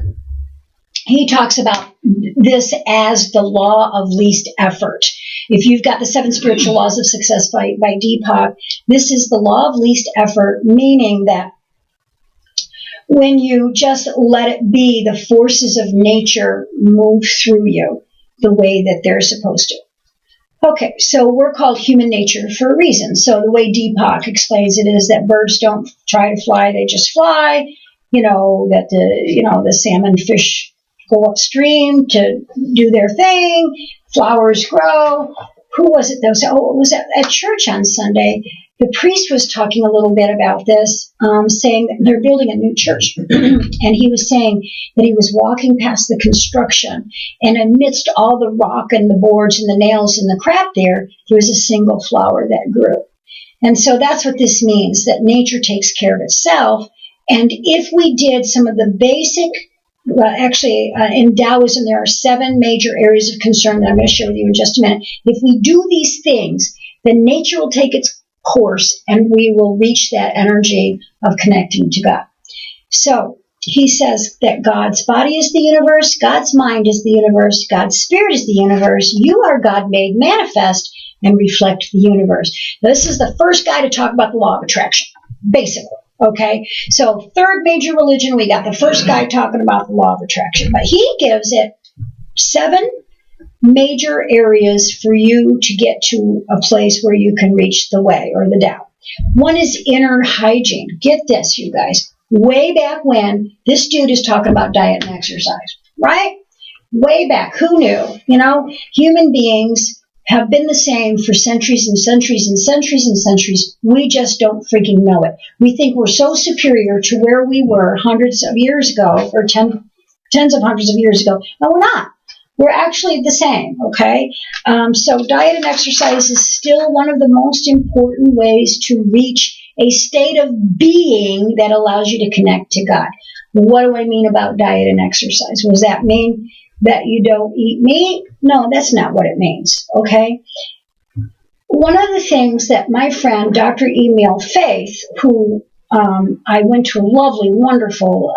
[SPEAKER 1] he talks about this as the law of least effort. If you've got the 7 spiritual laws of success by Deepak, this is the law of least effort, meaning that when you just let it be, the forces of nature move through you the way that they're supposed to. Okay, so we're called human nature for a reason. So the way Deepak explains it is that birds don't try to fly, they just fly. That the salmon fish go upstream to do their thing. Flowers grow. Who was it that was? Oh, it was at church on Sunday. The priest was talking a little bit about this, saying that they're building a new church. And he was saying that he was walking past the construction, and amidst all the rock and the boards and the nails and the crap there was a single flower that grew. And so that's what this means, that nature takes care of itself. And if we did some of the basic, in Taoism, there are 7 major areas of concern that I'm going to share with you in just a minute. If we do these things, then nature will take its course and we will reach that energy of connecting to God. So he says that God's body is the universe, God's mind is the universe, God's spirit is the universe. You are God made manifest and reflect the universe. Now, this is the first guy to talk about the law of attraction, basically. Okay, so 3rd major religion, we got the first guy talking about the law of attraction, but he gives it 7 major areas for you to get to a place where you can reach the way or the Tao. One is inner hygiene. Get this, you guys. Way back when, this dude is talking about diet and exercise, right? Way back. Who knew? Human beings have been the same for centuries and centuries and centuries and centuries. We just don't freaking know it. We think we're so superior to where we were hundreds of years ago, or tens of hundreds of years ago. No, we're not. We're actually the same, okay? So diet and exercise is still one of the most important ways to reach a state of being that allows you to connect to God. What do I mean about diet and exercise? Does that mean that you don't eat meat? No, that's not what it means, okay? One of the things that my friend, Dr. Emil Faith, who I went to a lovely, wonderful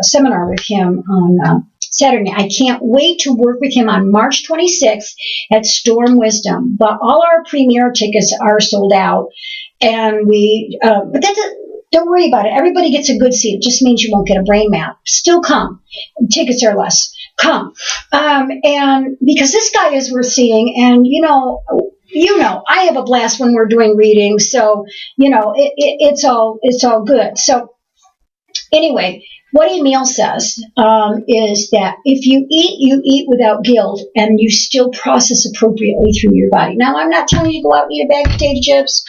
[SPEAKER 1] seminar with him on Saturday. I can't wait to work with him on March 26th at Storm Wisdom. But all our premier tickets are sold out. And but don't worry about it. Everybody gets a good seat. It just means you won't get a brain map. Still come. Tickets are less. Come. And because this guy is worth seeing, and I have a blast when we're doing readings, so it's all good. So anyway, what Emil says is that if you eat without guilt, and you still process appropriately through your body. Now, I'm not telling you to go out and eat a bag of potato chips.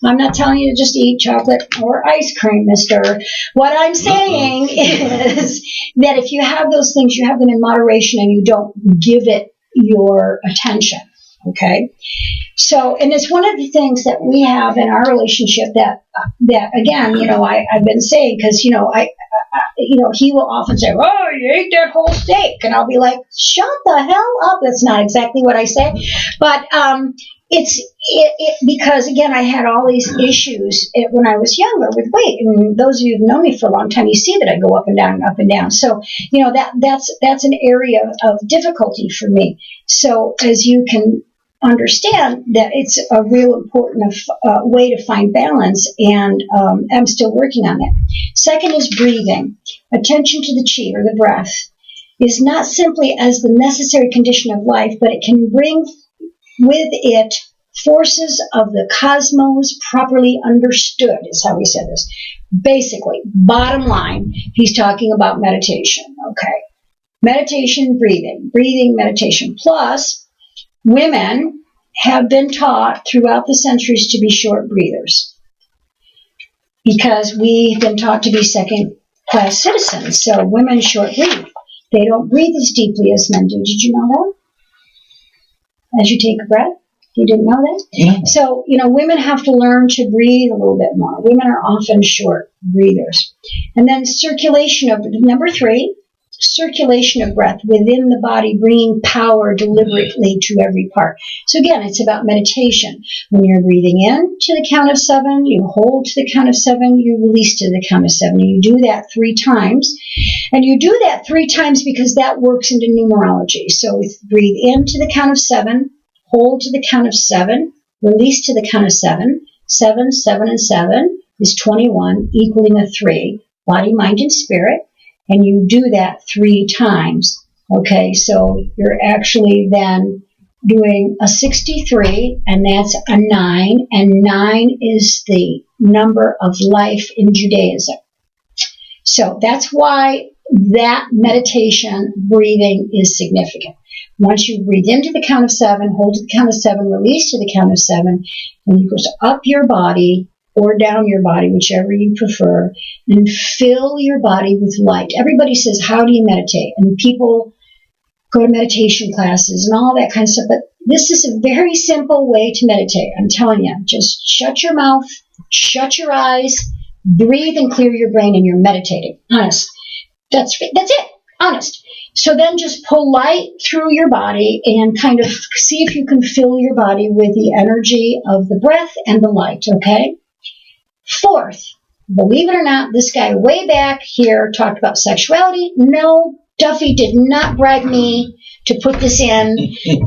[SPEAKER 1] I'm not telling you to just eat chocolate or ice cream, mister. What I'm saying is that if you have those things, you have them in moderation and you don't give it your attention, okay? So, and it's one of the things that we have in our relationship that again, I've been saying, because, he will often say, oh, you ate that whole steak. And I'll be like, shut the hell up. That's not exactly what I say. But, because again, I had all these issues when I was younger with weight, and those of you who've known me for a long time, you see that I go up and down and up and down. So, that's an area of difficulty for me. So, as you can understand, that it's a real important way to find balance, and I'm still working on that. Second is breathing. Attention to the chi, or the breath, is not simply as the necessary condition of life, but it can bring with it forces of the cosmos properly understood, is how he said this. Basically, bottom line, he's talking about meditation, okay? Meditation, breathing, meditation. Plus, women have been taught throughout the centuries to be short breathers, because we've been taught to be second class citizens. So women short breathe. They don't breathe as deeply as men do. Did you know that? As you take a breath? You didn't know that?
[SPEAKER 2] Yeah.
[SPEAKER 1] So, women have to learn to breathe a little bit more. Women are often short breathers. And then number 3, circulation of breath within the body, bringing power deliberately to every part. So again, it's about meditation. When you're breathing in to the count of 7, you hold to the count of 7, you release to the count of 7. And you do that 3 times. And you do that 3 times because that works into numerology. So breathe in to the count of 7, hold to the count of 7, release to the count of 7. 7, 7, and 7 is 21, equaling a 3. Body, mind, and spirit. And you do that 3 times. Okay, so you're actually then doing a 63, and that's a 9. And 9 is the number of life in Judaism. So that's why that meditation breathing is significant. Once you breathe into the count of 7, hold to the count of 7, release to the count of 7, and it goes up your body or down your body, whichever you prefer, and fill your body with light. Everybody says, how do you meditate? And people go to meditation classes and all that kind of stuff, but this is a very simple way to meditate. I'm telling you, just shut your mouth, shut your eyes, breathe and clear your brain, and you're meditating. Honest. That's it. Honest. So then just pull light through your body and kind of see if you can fill your body with the energy of the breath and the light, okay? 4th, believe it or not, this guy way back here talked about sexuality. No, Duffy did not bribe me to put this in.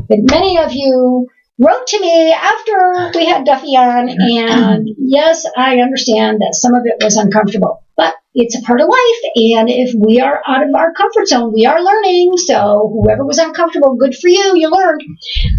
[SPEAKER 1] But many of you wrote to me after we had Duffy on, and yes, I understand that some of it was uncomfortable, but it's a part of life, and if we are out of our comfort zone, we are learning, so whoever was uncomfortable, good for you, you learned.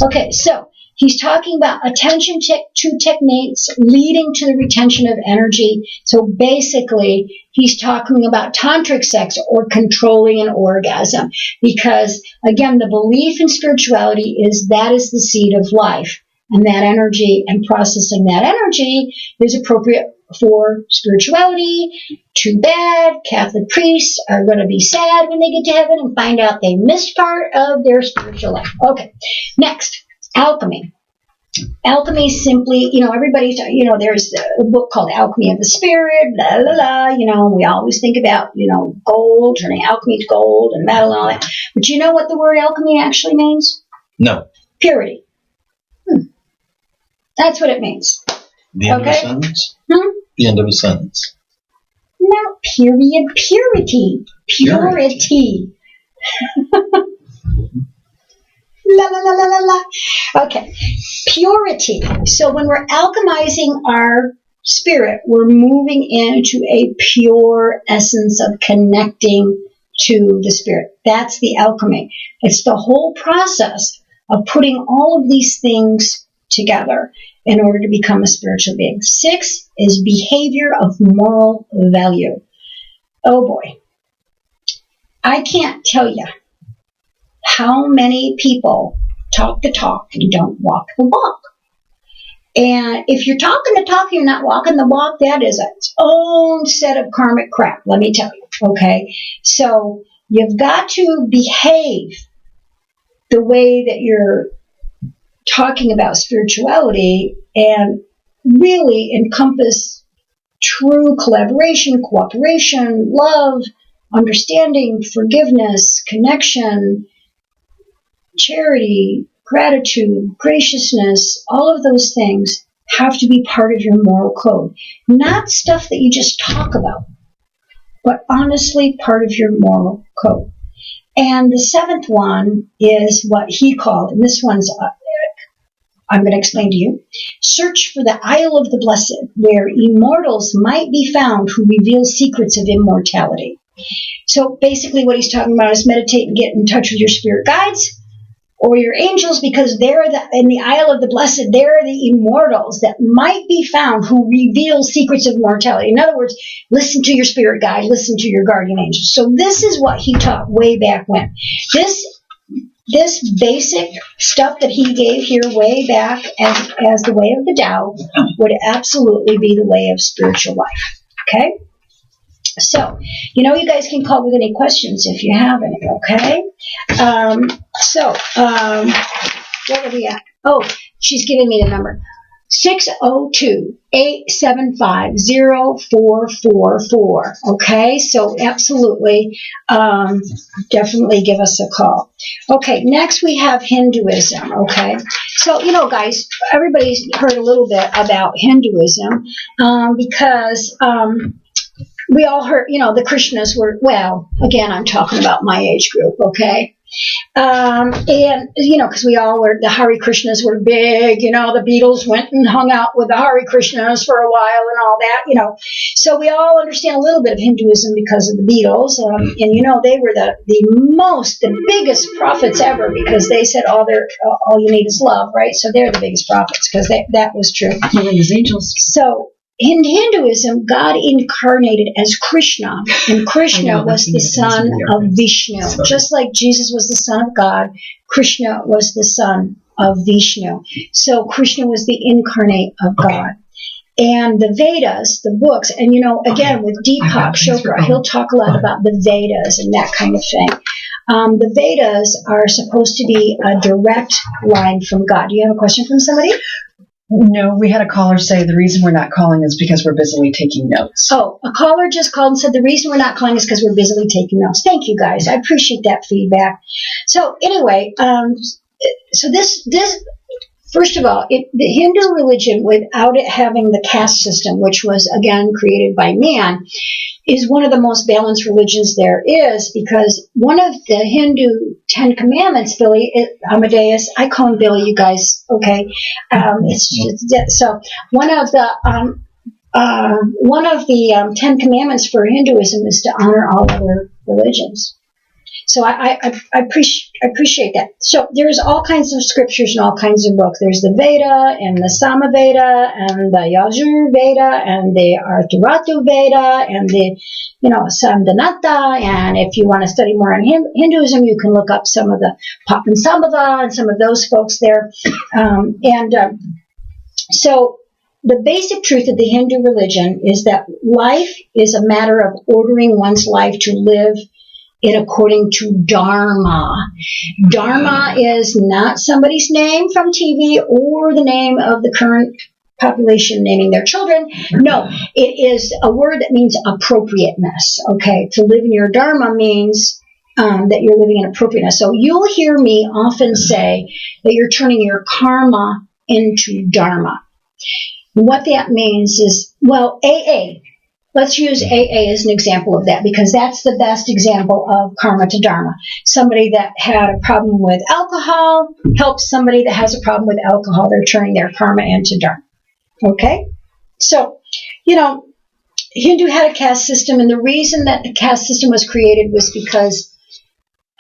[SPEAKER 1] Okay, so he's talking about attention to techniques leading to the retention of energy. So basically, he's talking about tantric sex or controlling an orgasm. Because, again, the belief in spirituality is that is the seed of life. And that energy and processing that energy is appropriate for spirituality. Too bad Catholic priests are going to be sad when they get to heaven and find out they missed part of their spiritual life. Okay, next. Alchemy. Alchemy simply, everybody's, there's a book called Alchemy of the Spirit, blah, blah, blah, we always think about, gold, turning alchemy to gold and metal and all that. But you know what the word alchemy actually means?
[SPEAKER 2] No.
[SPEAKER 1] Purity. That's what it means.
[SPEAKER 2] The end of a sentence? The end of a sentence.
[SPEAKER 1] Not period, purity. Purity. La, la, la, la, la, la. Okay. Purity. So when we're alchemizing our spirit, we're moving into a pure essence of connecting to the spirit. That's the alchemy. It's the whole process of putting all of these things together in order to become a spiritual being. 6 is behavior of moral value. Oh boy. I can't tell you how many people talk the talk and don't walk the walk. And if you're talking the talk and you're not walking the walk, that is its own set of karmic crap, let me tell you. Okay? So you've got to behave the way that you're talking about spirituality and really encompass true collaboration, cooperation, love, understanding, forgiveness, connection, charity, gratitude, graciousness. All of those things have to be part of your moral code. Not stuff that you just talk about, but honestly part of your moral code. And the 7th one is what he called, and this one's I'm going to explain to you. Search for the Isle of the Blessed, where immortals might be found who reveal secrets of immortality. So basically what he's talking about is meditate and get in touch with your spirit guides or your angels, because they're in the Isle of the Blessed, they're the immortals that might be found who reveal secrets of mortality. In other words, listen to your spirit guide, listen to your guardian angels. So this is what he taught way back when. This basic stuff that he gave here way back as the way of the Tao would absolutely be the way of spiritual life. Okay? So, you guys can call with any questions if you have any, okay? What are we at? Oh, she's giving me the number. 602-875-0444. Okay, so absolutely, definitely give us a call. Okay, next we have Hinduism. Okay, so guys, everybody's heard a little bit about Hinduism because we all heard, the Krishnas were, well, again, I'm talking about my age group. Okay. And, because we all were, the Hare Krishnas were big, the Beatles went and hung out with the Hare Krishnas for a while and all that, So we all understand a little bit of Hinduism because of the Beatles. And, they were the biggest prophets ever because they said all you need is love, right? So they're the biggest prophets because that was true.
[SPEAKER 3] His angels.
[SPEAKER 1] So, in Hinduism, God incarnated as Krishna, and Krishna was the son of Vishnu. Just like Jesus was the son of God, Krishna was the son of Vishnu. So Krishna was the incarnate of God. And the Vedas, the books, and again, with Deepak Chopra, he'll talk a lot about the Vedas and that kind of thing. The Vedas are supposed to be a direct line from God. Do you have a question from somebody?
[SPEAKER 3] No, we had a caller say the reason we're not calling is because we're busily taking notes.
[SPEAKER 1] Oh, a caller just called and said the reason we're not calling is because we're busily taking notes. Thank you, guys. I appreciate that feedback. So anyway, so this first of all, the Hindu religion, without it having the caste system, which was, again, created by man, is one of the most balanced religions there is, because one of the Hindu 10 Commandments, Billy, Amadeus, I call him Billy, you guys, okay? So one of the 10 Commandments for Hinduism is to honor all other religions. So I appreciate that. So there's all kinds of scriptures and all kinds of books. There's the Veda and the Samaveda and the Yajur Veda and the Artharatu Veda and the Sandhanata. And if you want to study more on Hinduism, you can look up some of the Papansamada and some of those folks there. So the basic truth of the Hindu religion is that life is a matter of ordering one's life to live it according to Dharma. Dharma is not somebody's name from TV or the name of the current population naming their children. No, it is a word that means appropriateness. Okay, to live in your Dharma means that you're living in appropriateness. So you'll hear me often say that you're turning your karma into Dharma. And what that means is, well, AA. Let's use AA as an example of that because that's the best example of karma to dharma. Somebody that had a problem with alcohol helps somebody that has a problem with alcohol. They're turning their karma into dharma. Okay? So, Hindu had a caste system, and the reason that the caste system was created was because,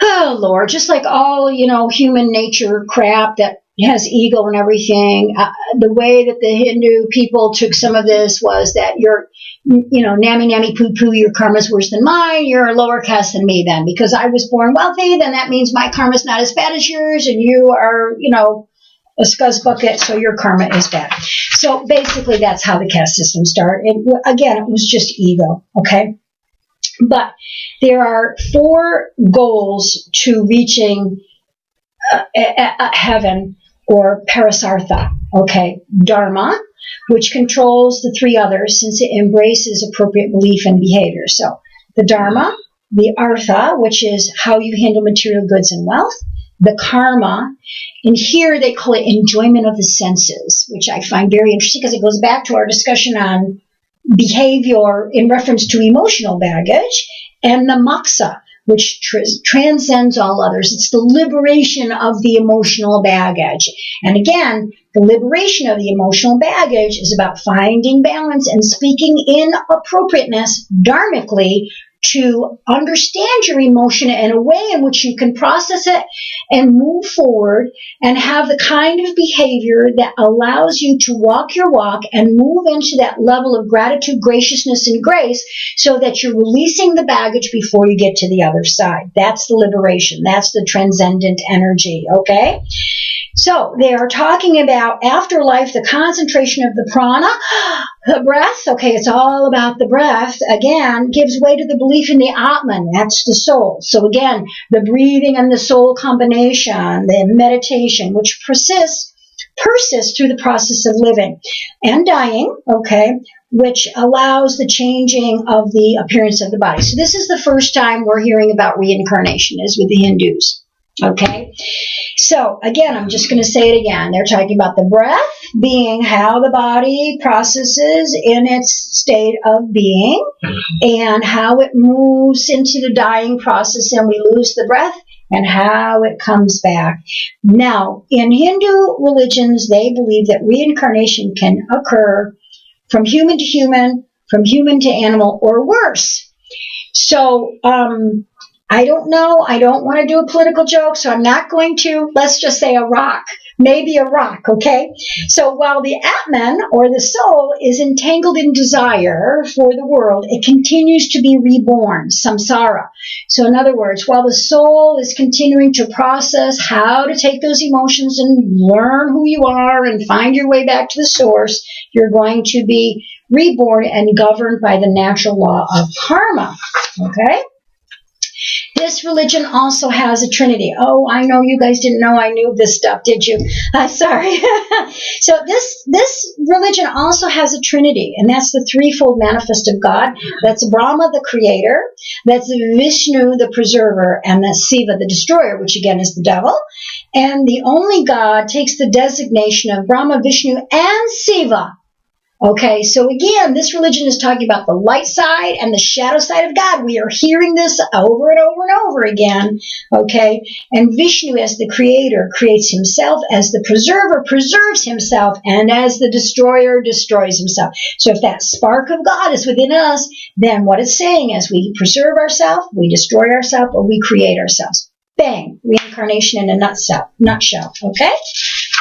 [SPEAKER 1] oh, Lord, just like all, human nature crap that has ego and everything, the way that the Hindu people took some of this was that you're, nammy poo-poo, your karma's worse than mine, you're a lower caste than me then. Because I was born wealthy, then that means my karma's not as bad as yours, and you are, a scuzz bucket, so your karma is bad. So basically that's how the caste system started. Again, it was just ego, okay? But there are 4 goals to reaching heaven or parasartha, okay? Dharma, which controls the 3 others since it embraces appropriate belief and behavior. So the Dharma, the Artha, which is how you handle material goods and wealth, the Karma, and here they call it enjoyment of the senses, which I find very interesting because it goes back to our discussion on behavior in reference to emotional baggage, and the Moksha, which transcends all others. It's the liberation of the emotional baggage. And again, the liberation of the emotional baggage is about finding balance and speaking in appropriateness, dharmically, to understand your emotion in a way in which you can process it and move forward and have the kind of behavior that allows you to walk your walk and move into that level of gratitude, graciousness, and grace so that you're releasing the baggage before you get to the other side. That's the liberation. That's the transcendent energy, okay? So they are talking about afterlife, the concentration of the prana, the breath. Okay, it's all about the breath. Again, gives way to the belief in the Atman. That's the soul. So again, the breathing and the soul combination, the meditation, which persists through the process of living and dying. Okay, which allows the changing of the appearance of the body. So this is the first time we're hearing about reincarnation, is with the Hindus. Okay, so again, I'm just going to say it again. They're talking about the breath being how the body processes in its state of being and how it moves into the dying process and we lose the breath and how it comes back. Now, in Hindu religions, they believe that reincarnation can occur from human to human, from human to animal, or worse. So, I don't know. I don't want to do a political joke, so I'm not going to, let's just say a rock. Maybe a rock, okay? So while the Atman, or the soul, is entangled in desire for the world, it continues to be reborn, samsara. So in other words, while the soul is continuing to process how to take those emotions and learn who you are and find your way back to the source, you're going to be reborn and governed by the natural law of karma, okay? This religion also has a trinity. Oh, I know you guys didn't know I knew this stuff, did you? Sorry. So this religion also has a trinity, and that's the threefold manifest of God. That's Brahma, the creator. That's Vishnu, the preserver, and that's Shiva, the destroyer, which again is the devil. And the only God takes the designation of Brahma, Vishnu, and Shiva. Okay, so again, this religion is talking about the light side and the shadow side of God. We are hearing this over and over and over again. Okay, and Vishnu as the creator creates himself, as the preserver preserves himself, and as the destroyer destroys himself. So if that spark of God is within us, then what it's saying is we preserve ourselves, we destroy ourselves, or we create ourselves. Bang, reincarnation in a nutshell. Okay,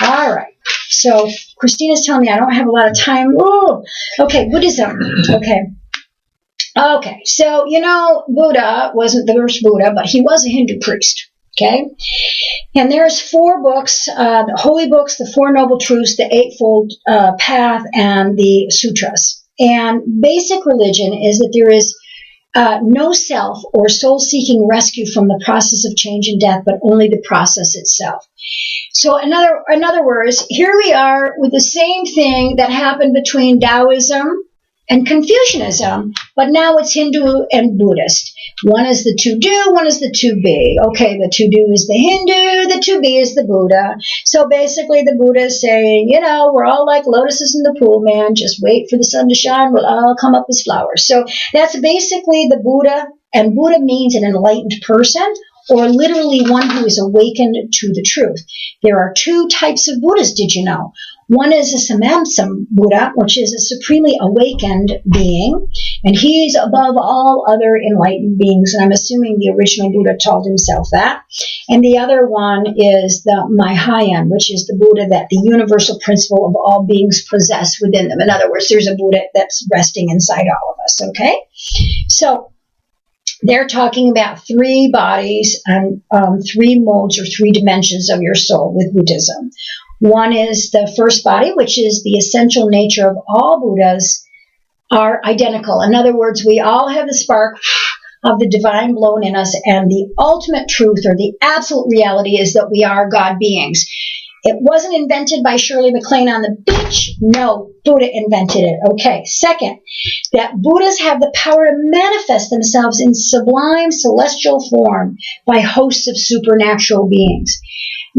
[SPEAKER 1] all right. So Christina's telling me I don't have a lot of time. Ooh, okay, Buddhism. Okay. So Buddha wasn't the first Buddha, but he was a Hindu priest. Okay, and there's 4 books: the holy books, the 4 noble truths, the Eightfold Path, and the sutras. And basic religion is that there is no self or soul-seeking rescue from the process of change and death, but only the process itself. So in other words, here we are with the same thing that happened between Taoism and Confucianism, but now it's Hindu and Buddhist. One is the to-do, one is the to-be. Okay, the to-do is the Hindu, the to-be is the Buddha. So basically the Buddha is saying, we're all like lotuses in the pool, man. Just wait for the sun to shine. We'll all come up as flowers. So that's basically the Buddha, and Buddha means an enlightened person, or literally one who is awakened to the truth. There are 2 types of Buddhas, did you know? One is a Samamsam Buddha, which is a supremely awakened being, and he's above all other enlightened beings, and I'm assuming the original Buddha told himself that. And the other one is the Mahayana, which is the Buddha that the universal principle of all beings possess within them. In other words, there's a Buddha that's resting inside all of us, okay? So they're talking about 3 bodies and 3 modes or 3 dimensions of your soul with Buddhism. One is the first body, which is the essential nature of all Buddhas are identical. In other words, we all have the spark of the divine blown in us, and the ultimate truth or the absolute reality is that we are God beings. It wasn't invented by Shirley MacLaine on the beach. No, Buddha invented it. Okay. Second, that Buddhas have the power to manifest themselves in sublime celestial form by hosts of supernatural beings.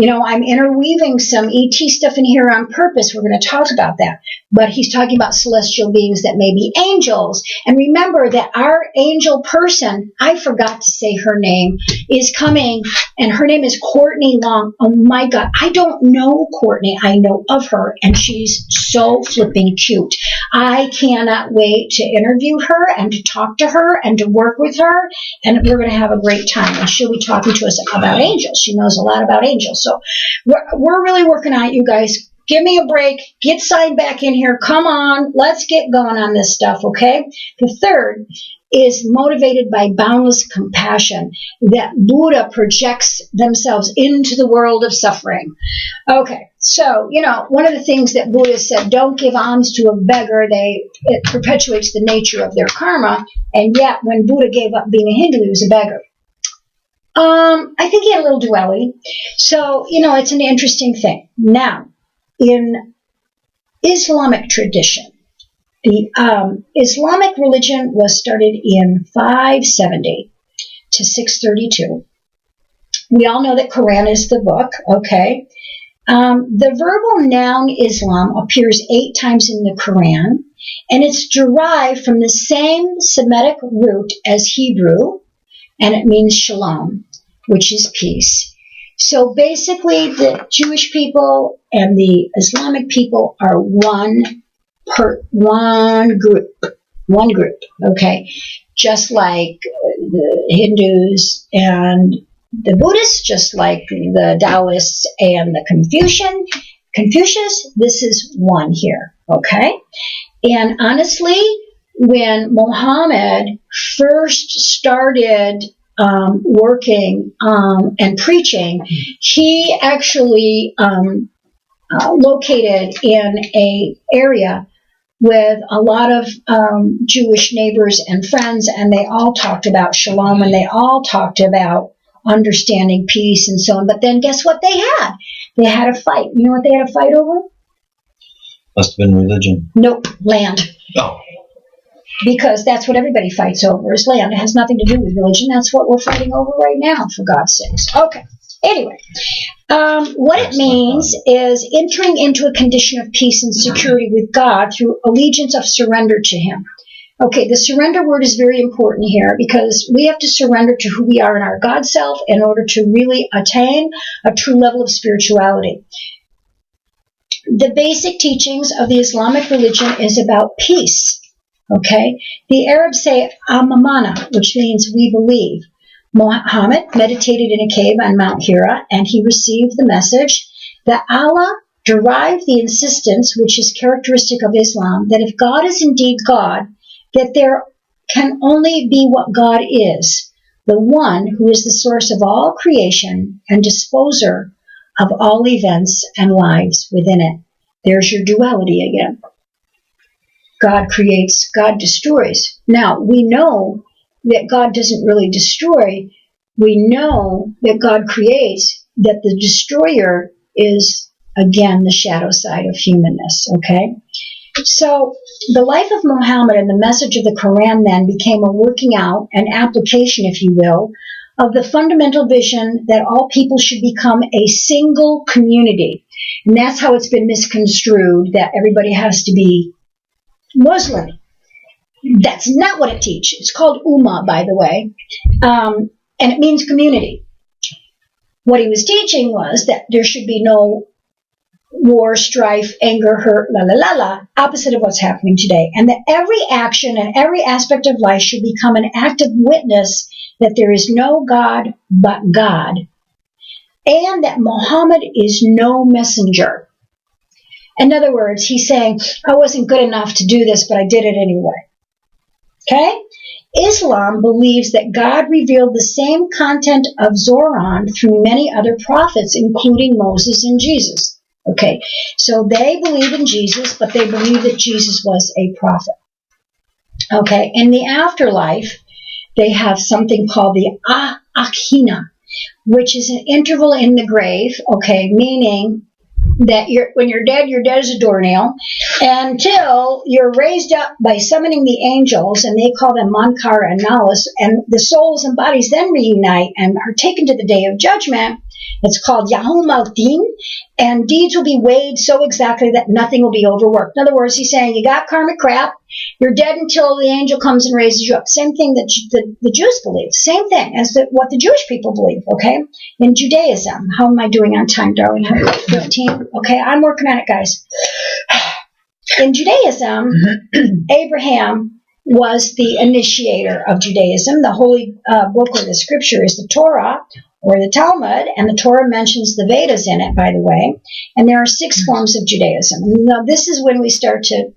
[SPEAKER 1] I'm interweaving some ET stuff in here on purpose. We're going to talk about that. But he's talking about celestial beings that may be angels. And remember that our angel person, I forgot to say her name, is coming, and her name is Courtney Long. Oh my God, I don't know Courtney. I know of her, and she's so flipping cute. I cannot wait to interview her and to talk to her and to work with her, and we're going to have a great time. And she'll be talking to us about angels. She knows a lot about angels. So we're really working on it, you guys. Give me a break. Get signed back in here. Come on. Let's get going on this stuff, okay? The third is motivated by boundless compassion, that Buddha projects themselves into the world of suffering. Okay, so, one of the things that Buddha said, don't give alms to a beggar, it perpetuates the nature of their karma, and yet when Buddha gave up being a Hindu, he was a beggar. I think he had a little duality. So, it's an interesting thing. Now, in Islamic tradition, the Islamic religion was started in 570 to 632. We all know that Quran is the book, okay? The verbal noun Islam appears 8 times in the Quran, and it's derived from the same Semitic root as Hebrew, and it means shalom, which is peace. So basically, the Jewish people and the Islamic people are one group, okay? Just like the Hindus and the Buddhists, just like the Taoists and the Confucius, this is one here, okay? And honestly, when Muhammad first started working and preaching, he actually located in an area with a lot of Jewish neighbors and friends, and they all talked about shalom, and they all talked about understanding peace and so on. But then guess what they had? They had a fight. You know what they had a fight over?
[SPEAKER 2] Must have been religion.
[SPEAKER 1] Nope, land.
[SPEAKER 2] Oh.
[SPEAKER 1] Because that's what everybody fights over, is land. It has nothing to do with religion. That's what we're fighting over right now, for God's sakes. Okay. Anyway, what it means is entering into a condition of peace and security with God through allegiance of surrender to Him. Okay, the surrender word is very important here because we have to surrender to who we are in our God self in order to really attain a true level of spirituality. The basic teachings of the Islamic religion is about peace. Okay, the Arabs say amamana, which means we believe. Muhammad meditated in a cave on Mount Hira, and he received the message that Allah derived the insistence, which is characteristic of Islam, that if God is indeed God, that there can only be what God is, the one who is the source of all creation and disposer of all events and lives within it. There's your duality again. God creates, God destroys. Now, we know that God doesn't really destroy. We know that God creates, that the destroyer is, again, the shadow side of humanness, okay? So, the life of Muhammad and the message of the Quran then became a working out, an application, if you will, of the fundamental vision that all people should become a single community. And that's how it's been misconstrued, that everybody has to be Muslim. That's not what it teaches. It's called Ummah, by the way, and it means community. What he was teaching was that there should be no war, strife, anger, hurt, opposite of what's happening today, and that every action and every aspect of life should become an active witness that there is no God but God, and that Muhammad is no messenger. In other words, he's saying, I wasn't good enough to do this, but I did it anyway. Okay? Islam believes that God revealed the same content of Zoran through many other prophets, including Moses and Jesus. Okay, so they believe in Jesus, but they believe that Jesus was a prophet. Okay, in the afterlife, they have something called the Akhina, which is an interval in the grave, okay, meaning that when you're dead as a doornail, until you're raised up by summoning the angels, and they call them Munkar and Nalas, and the souls and bodies then reunite and are taken to the day of judgment. It's called Yahum al-Din, and deeds will be weighed so exactly that nothing will be overworked. In other words, he's saying you got karmic crap, you're dead until the angel comes and raises you up. Same thing that the Jews believe. Same thing as what the Jewish people believe, okay? In Judaism, how am I doing on time, darling? 115? Okay, I'm working on it, guys. In Judaism, Abraham was the initiator of Judaism. The holy book or the scripture is the Torah or the Talmud, and the Torah mentions the Vedas in it, by the way. And there are 6 forms of Judaism. Now, this is when we start to,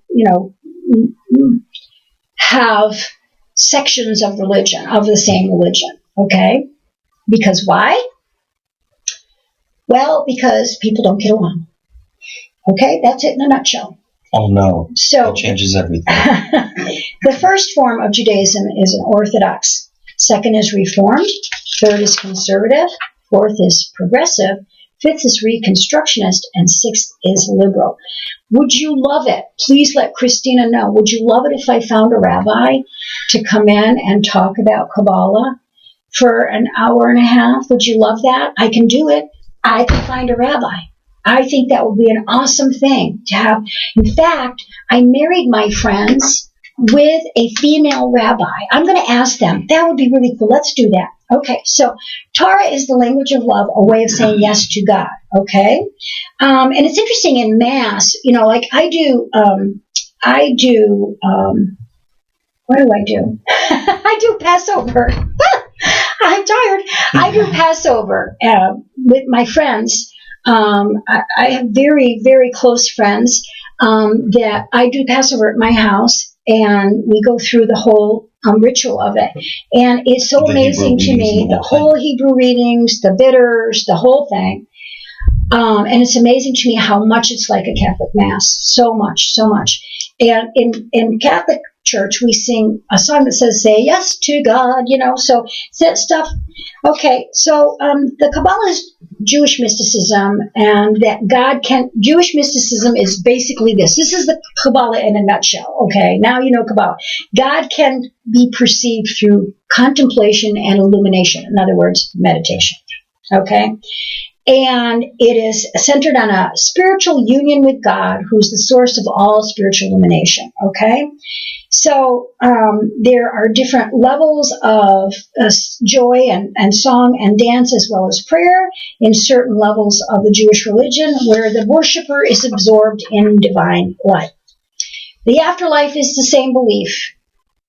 [SPEAKER 1] have sections of religion, of the same religion, okay? Because why? Well, because people don't get along. Okay, that's it in a nutshell.
[SPEAKER 2] Oh, no.
[SPEAKER 1] So
[SPEAKER 2] that changes everything.
[SPEAKER 1] The first form of Judaism is an Orthodox. Second is Reformed. Third is Conservative. Fourth is Progressive. Fifth is Reconstructionist. And sixth is Liberal. Would you love it? Please let Christina know. Would you love it if I found a rabbi to come in and talk about Kabbalah for an hour and a half? Would you love that? I can do it. I can find a rabbi. I think that would be an awesome thing to have. In fact, I married my friends with a female rabbi. I'm going to ask them. That would be really cool. Let's do that. Okay, so Torah is the language of love, a way of saying yes to God. Okay, and it's interesting in Mass. Like I do. What do I do? I do Passover. I'm tired. I do Passover with my friends. I have very, very close friends that I do Passover at my house, and we go through the whole ritual of it. And it's so amazing to me, the whole Hebrew readings, the bitters, the whole thing. And it's amazing to me how much it's like a Catholic Mass. So much, so much. And in Catholic Church, we sing a song that says, say yes to God, so that stuff. Okay, so the Kabbalah is Jewish mysticism, and that Jewish mysticism is basically this. This is the Kabbalah in a nutshell, okay? Now you know Kabbalah. God can be perceived through contemplation and illumination. In other words, meditation, okay? And it is centered on a spiritual union with God, who's the source of all spiritual illumination, okay? So there are different levels of joy and song and dance, as well as prayer, in certain levels of the Jewish religion, where the worshiper is absorbed in divine light. The afterlife is the same belief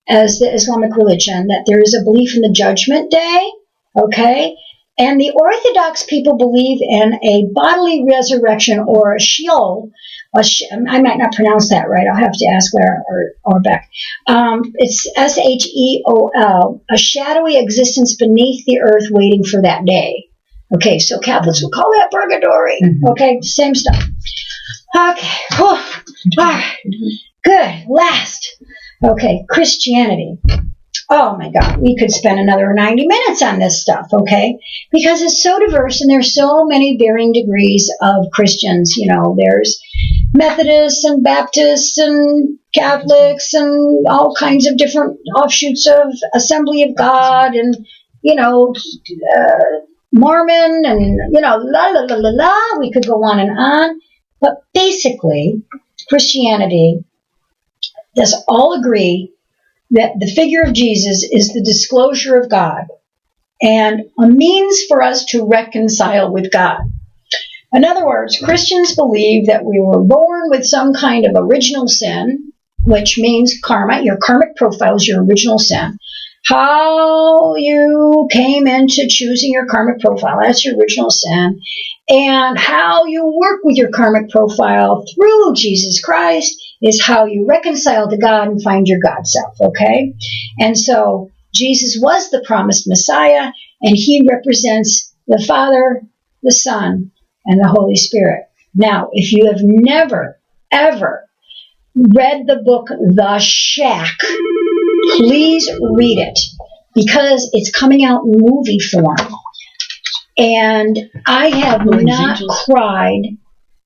[SPEAKER 1] as the Islamic religion, that there is a belief in the judgment day, okay? And the Orthodox people believe in a bodily resurrection, or a Sheol. I might not pronounce that right. I'll have to ask Lara or Beck. It's Sheol, a shadowy existence beneath the earth waiting for that day. Okay, so Catholics would call that purgatory. Mm-hmm. Okay, same stuff. Okay, all right, good. Last. Okay, Christianity. Oh my God, we could spend another 90 minutes on this stuff, okay? Because it's so diverse, and there's so many varying degrees of Christians. There's Methodists and Baptists and Catholics and all kinds of different offshoots of Assembly of God and, Mormon and, la, la, la, la, la. We could go on and on. But basically, Christianity does all agree that the figure of Jesus is the disclosure of God and a means for us to reconcile with God. In other words, Christians believe that we were born with some kind of original sin, which means karma. Your karmic profile is your original sin. How you came into choosing your karmic profile, that's your original sin. And how you work with your karmic profile through Jesus Christ is how you reconcile to God and find your God self, okay? And so Jesus was the promised Messiah, and he represents the Father, the Son, and the Holy Spirit. Now, if you have never, ever read the book The Shack, please read it, because it's coming out in movie form. And I have not cried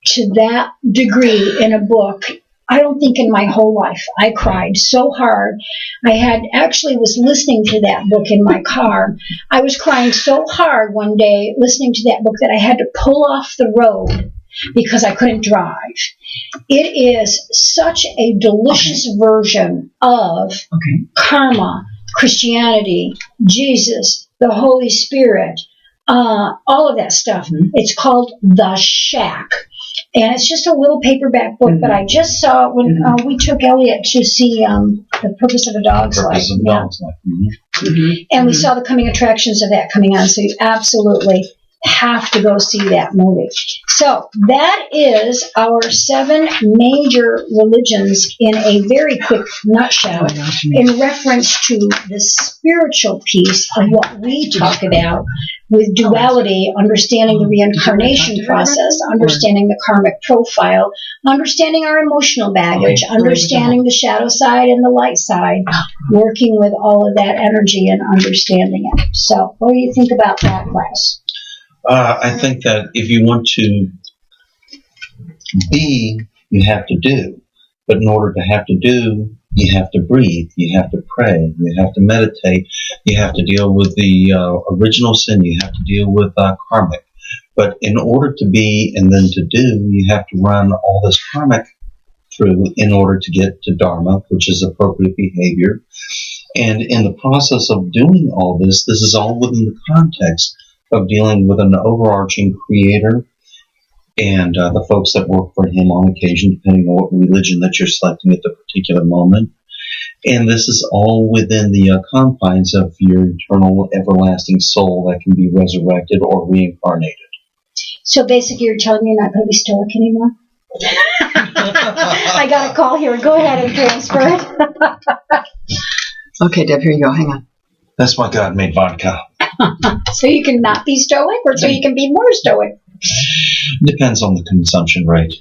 [SPEAKER 1] to that degree in a book, I don't think in my whole life. I cried so hard. I was listening to that book in my car. I was crying so hard one day listening to that book that I had to pull off the road because I couldn't drive. It is such a delicious version of karma, Christianity, Jesus, the Holy Spirit, all of that stuff. It's called The Shack. And it's just a little paperback book, but I just saw it when we took Elliot to see The Purpose of a Dog's Life. And we saw the coming attractions of that coming on, so you absolutely have to go see that movie. So that is our 7 major religions in a very quick nutshell in reference to the spiritual piece of what we talk about with duality, understanding the reincarnation process, understanding the karmic profile, understanding our emotional baggage, understanding the shadow side and the light side, working with all of that energy and understanding it. So what do you think about that, class?
[SPEAKER 2] I think that if you want to be, you have to do. But in order to have to do, you have to breathe, you have to pray, you have to meditate, you have to deal with the original sin, you have to deal with karmic. But in order to be and then to do, you have to run all this karmic through in order to get to Dharma, which is appropriate behavior. And in the process of doing all this, this is all within the context of dealing with an overarching creator and the folks that work for him on occasion, depending on what religion that you're selecting at the particular moment. And this is all within the confines of your eternal, everlasting soul that can be resurrected or reincarnated.
[SPEAKER 1] So basically you're telling me you're not going to be stoic anymore? I got a call here. Go ahead and transfer it.
[SPEAKER 3] Okay, Deb, here you go. Hang on.
[SPEAKER 2] That's why God made vodka.
[SPEAKER 1] So you can not be stoic, or so you can be more stoic?
[SPEAKER 2] Depends on the consumption rate.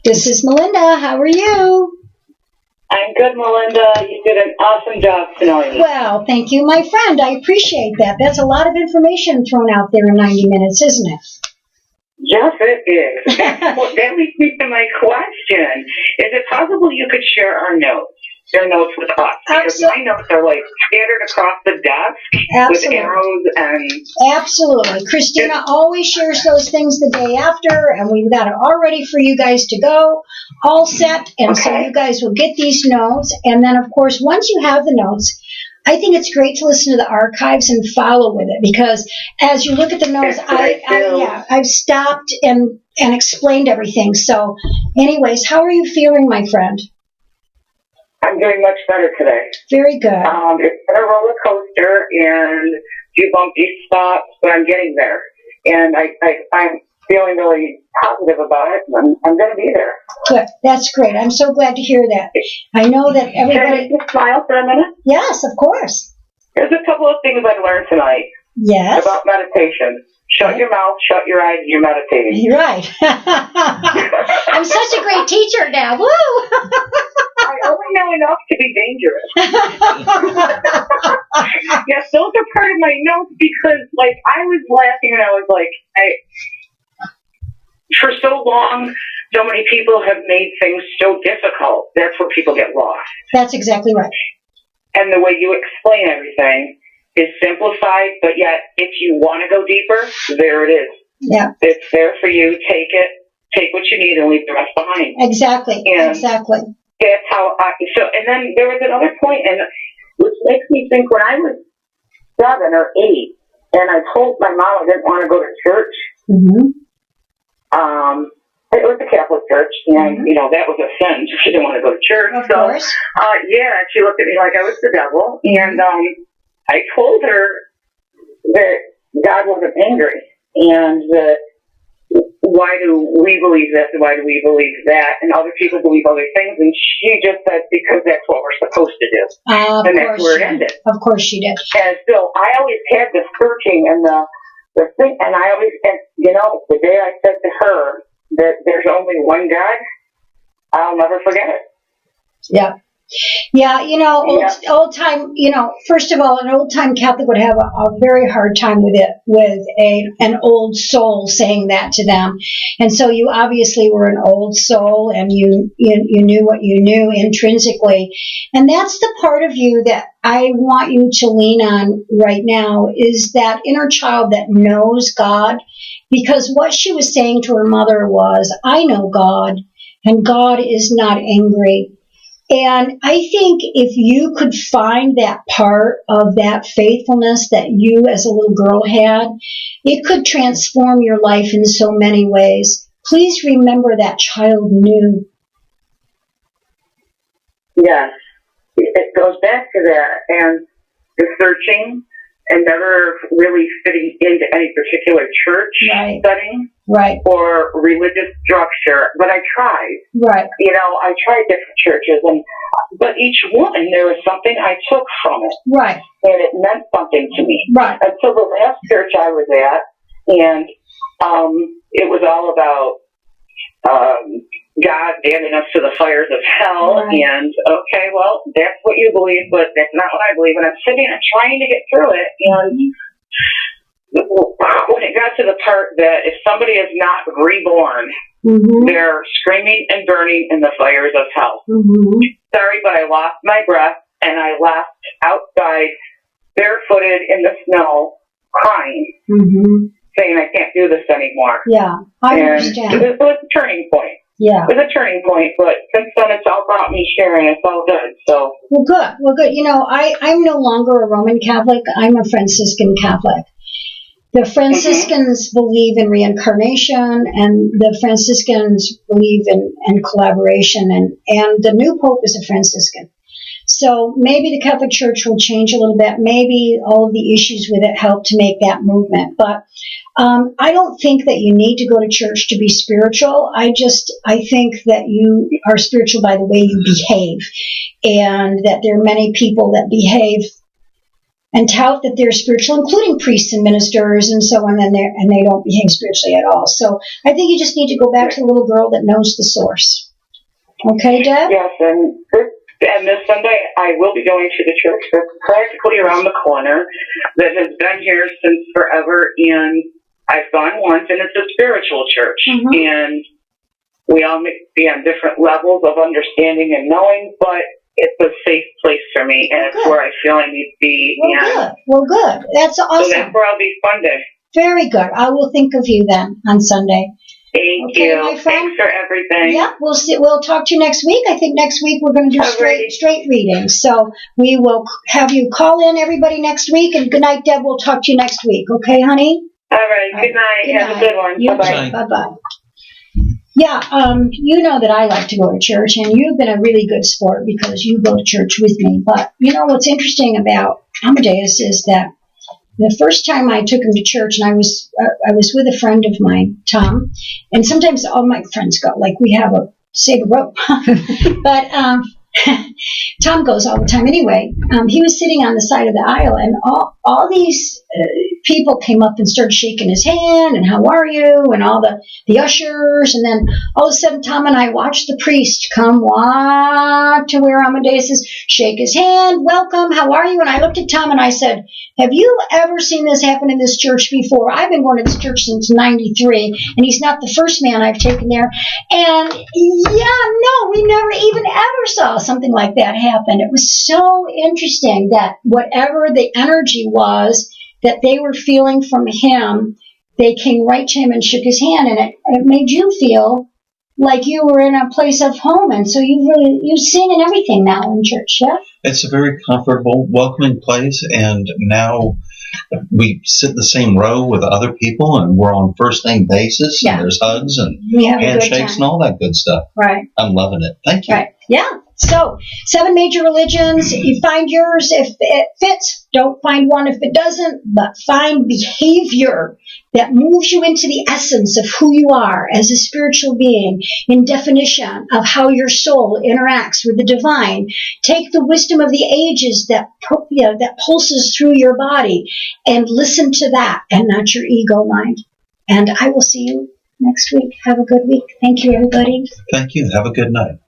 [SPEAKER 1] This is Melinda. How are you?
[SPEAKER 4] I'm good, Melinda. You did an awesome job tonight.
[SPEAKER 1] Well, thank you, my friend. I appreciate that. That's a lot of information thrown out there in 90 minutes, isn't it?
[SPEAKER 4] Yes, it is. That leads me to my question. Is it possible you could share your notes with us? Because my notes are like scattered across the desk with arrows and...
[SPEAKER 1] Absolutely. Christina always shares those things the day after, and we've got it all ready for you guys to go, all set, and so you guys will get these notes. And then, of course, once you have the notes, I think it's great to listen to the archives and follow with it, because as you look at the notes, I've stopped and explained everything. So anyways, how are you feeling, my friend?
[SPEAKER 4] I'm doing much better today.
[SPEAKER 1] Very good.
[SPEAKER 4] It's been a roller coaster and a few bumpy spots, but I'm getting there. And I'm feeling really positive about it, and I'm going to be there.
[SPEAKER 1] Good. That's great. I'm so glad to hear that. I know that everybody...
[SPEAKER 4] Can I just smile for a minute?
[SPEAKER 1] Yes, of course.
[SPEAKER 4] There's a couple of things I learned tonight.
[SPEAKER 1] Yes.
[SPEAKER 4] About meditation. Shut your mouth, shut your eyes, you're meditating.
[SPEAKER 1] You're right. I'm such a great teacher now. Woo!
[SPEAKER 4] I only know enough to be dangerous. Yes, those are part of my notes because, like, I was laughing and I was like, for so long, so many people have made things so difficult. That's where people get lost.
[SPEAKER 1] That's exactly right. And
[SPEAKER 4] the way you explain everything is simplified, but yet if you want to go deeper, there it is.
[SPEAKER 1] Yeah.
[SPEAKER 4] It's there for you. Take it. Take what you need and leave the rest behind.
[SPEAKER 1] Exactly.
[SPEAKER 4] And
[SPEAKER 1] exactly.
[SPEAKER 4] That's how and then there was another point, and which makes me think when I was 7 or 8, and I told my mom I didn't want to go to church.
[SPEAKER 1] Mm-hmm.
[SPEAKER 4] It was a Catholic church, and, that was a sin. She didn't want to go to church.
[SPEAKER 1] Of course.
[SPEAKER 4] She looked at me like I was the devil, and I told her that God wasn't angry, and that why do we believe this, and why do we believe that, and other people believe other things, and she just said, because that's what we're supposed to do. And that's where it ended.
[SPEAKER 1] Of course she did.
[SPEAKER 4] And so I always had the searching and the thing, and I always, the day I said to her that there's only one God, I'll never forget it.
[SPEAKER 1] Yeah. Yeah, old time, first of all, an old time Catholic would have a very hard time with it, with an old soul saying that to them. And so you obviously were an old soul, and you knew what you knew intrinsically. And that's the part of you that I want you to lean on right now, is that inner child that knows God, because what she was saying to her mother was, I know God, and God is not angry. And I think if you could find that part of that faithfulness that you as a little girl had, it could transform your life in so many ways. Please remember that child knew.
[SPEAKER 4] Yes. It goes back to that, and the searching and never really fitting into any particular church setting or religious structure. But I tried.
[SPEAKER 1] Right.
[SPEAKER 4] You know, I tried different churches, but each one, there was something I took from it.
[SPEAKER 1] Right.
[SPEAKER 4] And it meant something to me.
[SPEAKER 1] Right.
[SPEAKER 4] Until the last church I was at, and it was all about God damning us to the fires of hell, and okay, well, that's what you believe, but that's not what I believe, and I'm sitting and trying to get through it, and when it got to the part that if somebody is not reborn, they're screaming and burning in the fires of hell. Sorry, but I lost my breath, and I left outside, barefooted in the snow, crying, saying I can't do this anymore.
[SPEAKER 1] Yeah, I understand.
[SPEAKER 4] It was a turning point.
[SPEAKER 1] Yeah.
[SPEAKER 4] It was a turning point, but since then it's all about me sharing. It's all good. So.
[SPEAKER 1] Well, good. Well, good. You know, I'm no longer a Roman Catholic. I'm a Franciscan Catholic. The Franciscans believe in reincarnation, and the Franciscans believe in collaboration, and the new Pope is a Franciscan. So maybe the Catholic Church will change a little bit. Maybe all of the issues with it help to make that movement. But I don't think that you need to go to church to be spiritual. I think that you are spiritual by the way you behave, and that there are many people that behave and tout that they're spiritual, including priests and ministers and so on, and they don't behave spiritually at all. So I think you just need to go back to the little girl that knows the source. Okay, Deb?
[SPEAKER 4] Yes, and this Sunday I will be going to the church that's practically around the corner that has been here since forever, and I've gone once, and it's a spiritual church, and we all may be on different levels of understanding and knowing, but it's a safe place for me, and it's where I feel I need to be.
[SPEAKER 1] Well, good. That's awesome.
[SPEAKER 4] So that's where I'll be Sunday.
[SPEAKER 1] Very good. I will think of you then on Sunday.
[SPEAKER 4] Thank you. My friend. Thanks for everything.
[SPEAKER 1] Yeah, we'll talk to you next week. I think next week we're going to do straight readings. So we will have you call in everybody next week, and good night, Deb. We'll talk to you next week. Okay, honey?
[SPEAKER 4] All right. Good night. Have a good one. Bye-bye.
[SPEAKER 1] Bye-bye. Yeah, you know that I like to go to church, and you've been a really good sport because you go to church with me. But you know what's interesting about Amadeus is that the first time I took him to church, and I was with a friend of mine, Tom, and sometimes all my friends go, like we have a save a rope. But Tom goes all the time. Anyway, he was sitting on the side of the aisle, and all these people came up and started shaking his hand, and how are you, and all the ushers, and then all of a sudden Tom and I watched the priest come walk to where Amadeus is, shake his hand, welcome, how are you, and I looked at Tom and I said, have you ever seen this happen in this church before? I've been going to this church since 93, and he's not the first man I've taken there, and we never even ever saw something like that happen. It was so interesting that whatever the energy was that they were feeling from him, they came right to him and shook his hand, and it made you feel like you were in a place of home, and so you've seen and everything now in church, yeah? It's
[SPEAKER 2] a very comfortable, welcoming place, and now we sit in the same row with other people, and we're on first name basis, and there's hugs and handshakes and all that good stuff.
[SPEAKER 1] Right.
[SPEAKER 2] I'm loving it. Thank you.
[SPEAKER 1] Right. Yeah. So, 7 major religions. You find yours if it fits. Don't find one if it doesn't. But find behavior that moves you into the essence of who you are as a spiritual being, in definition of how your soul interacts with the divine. Take the wisdom of the ages that pulses through your body, and listen to that, and not your ego mind. And I will see you next week. Have a good week. Thank you, everybody.
[SPEAKER 2] Thank you. Have a good night.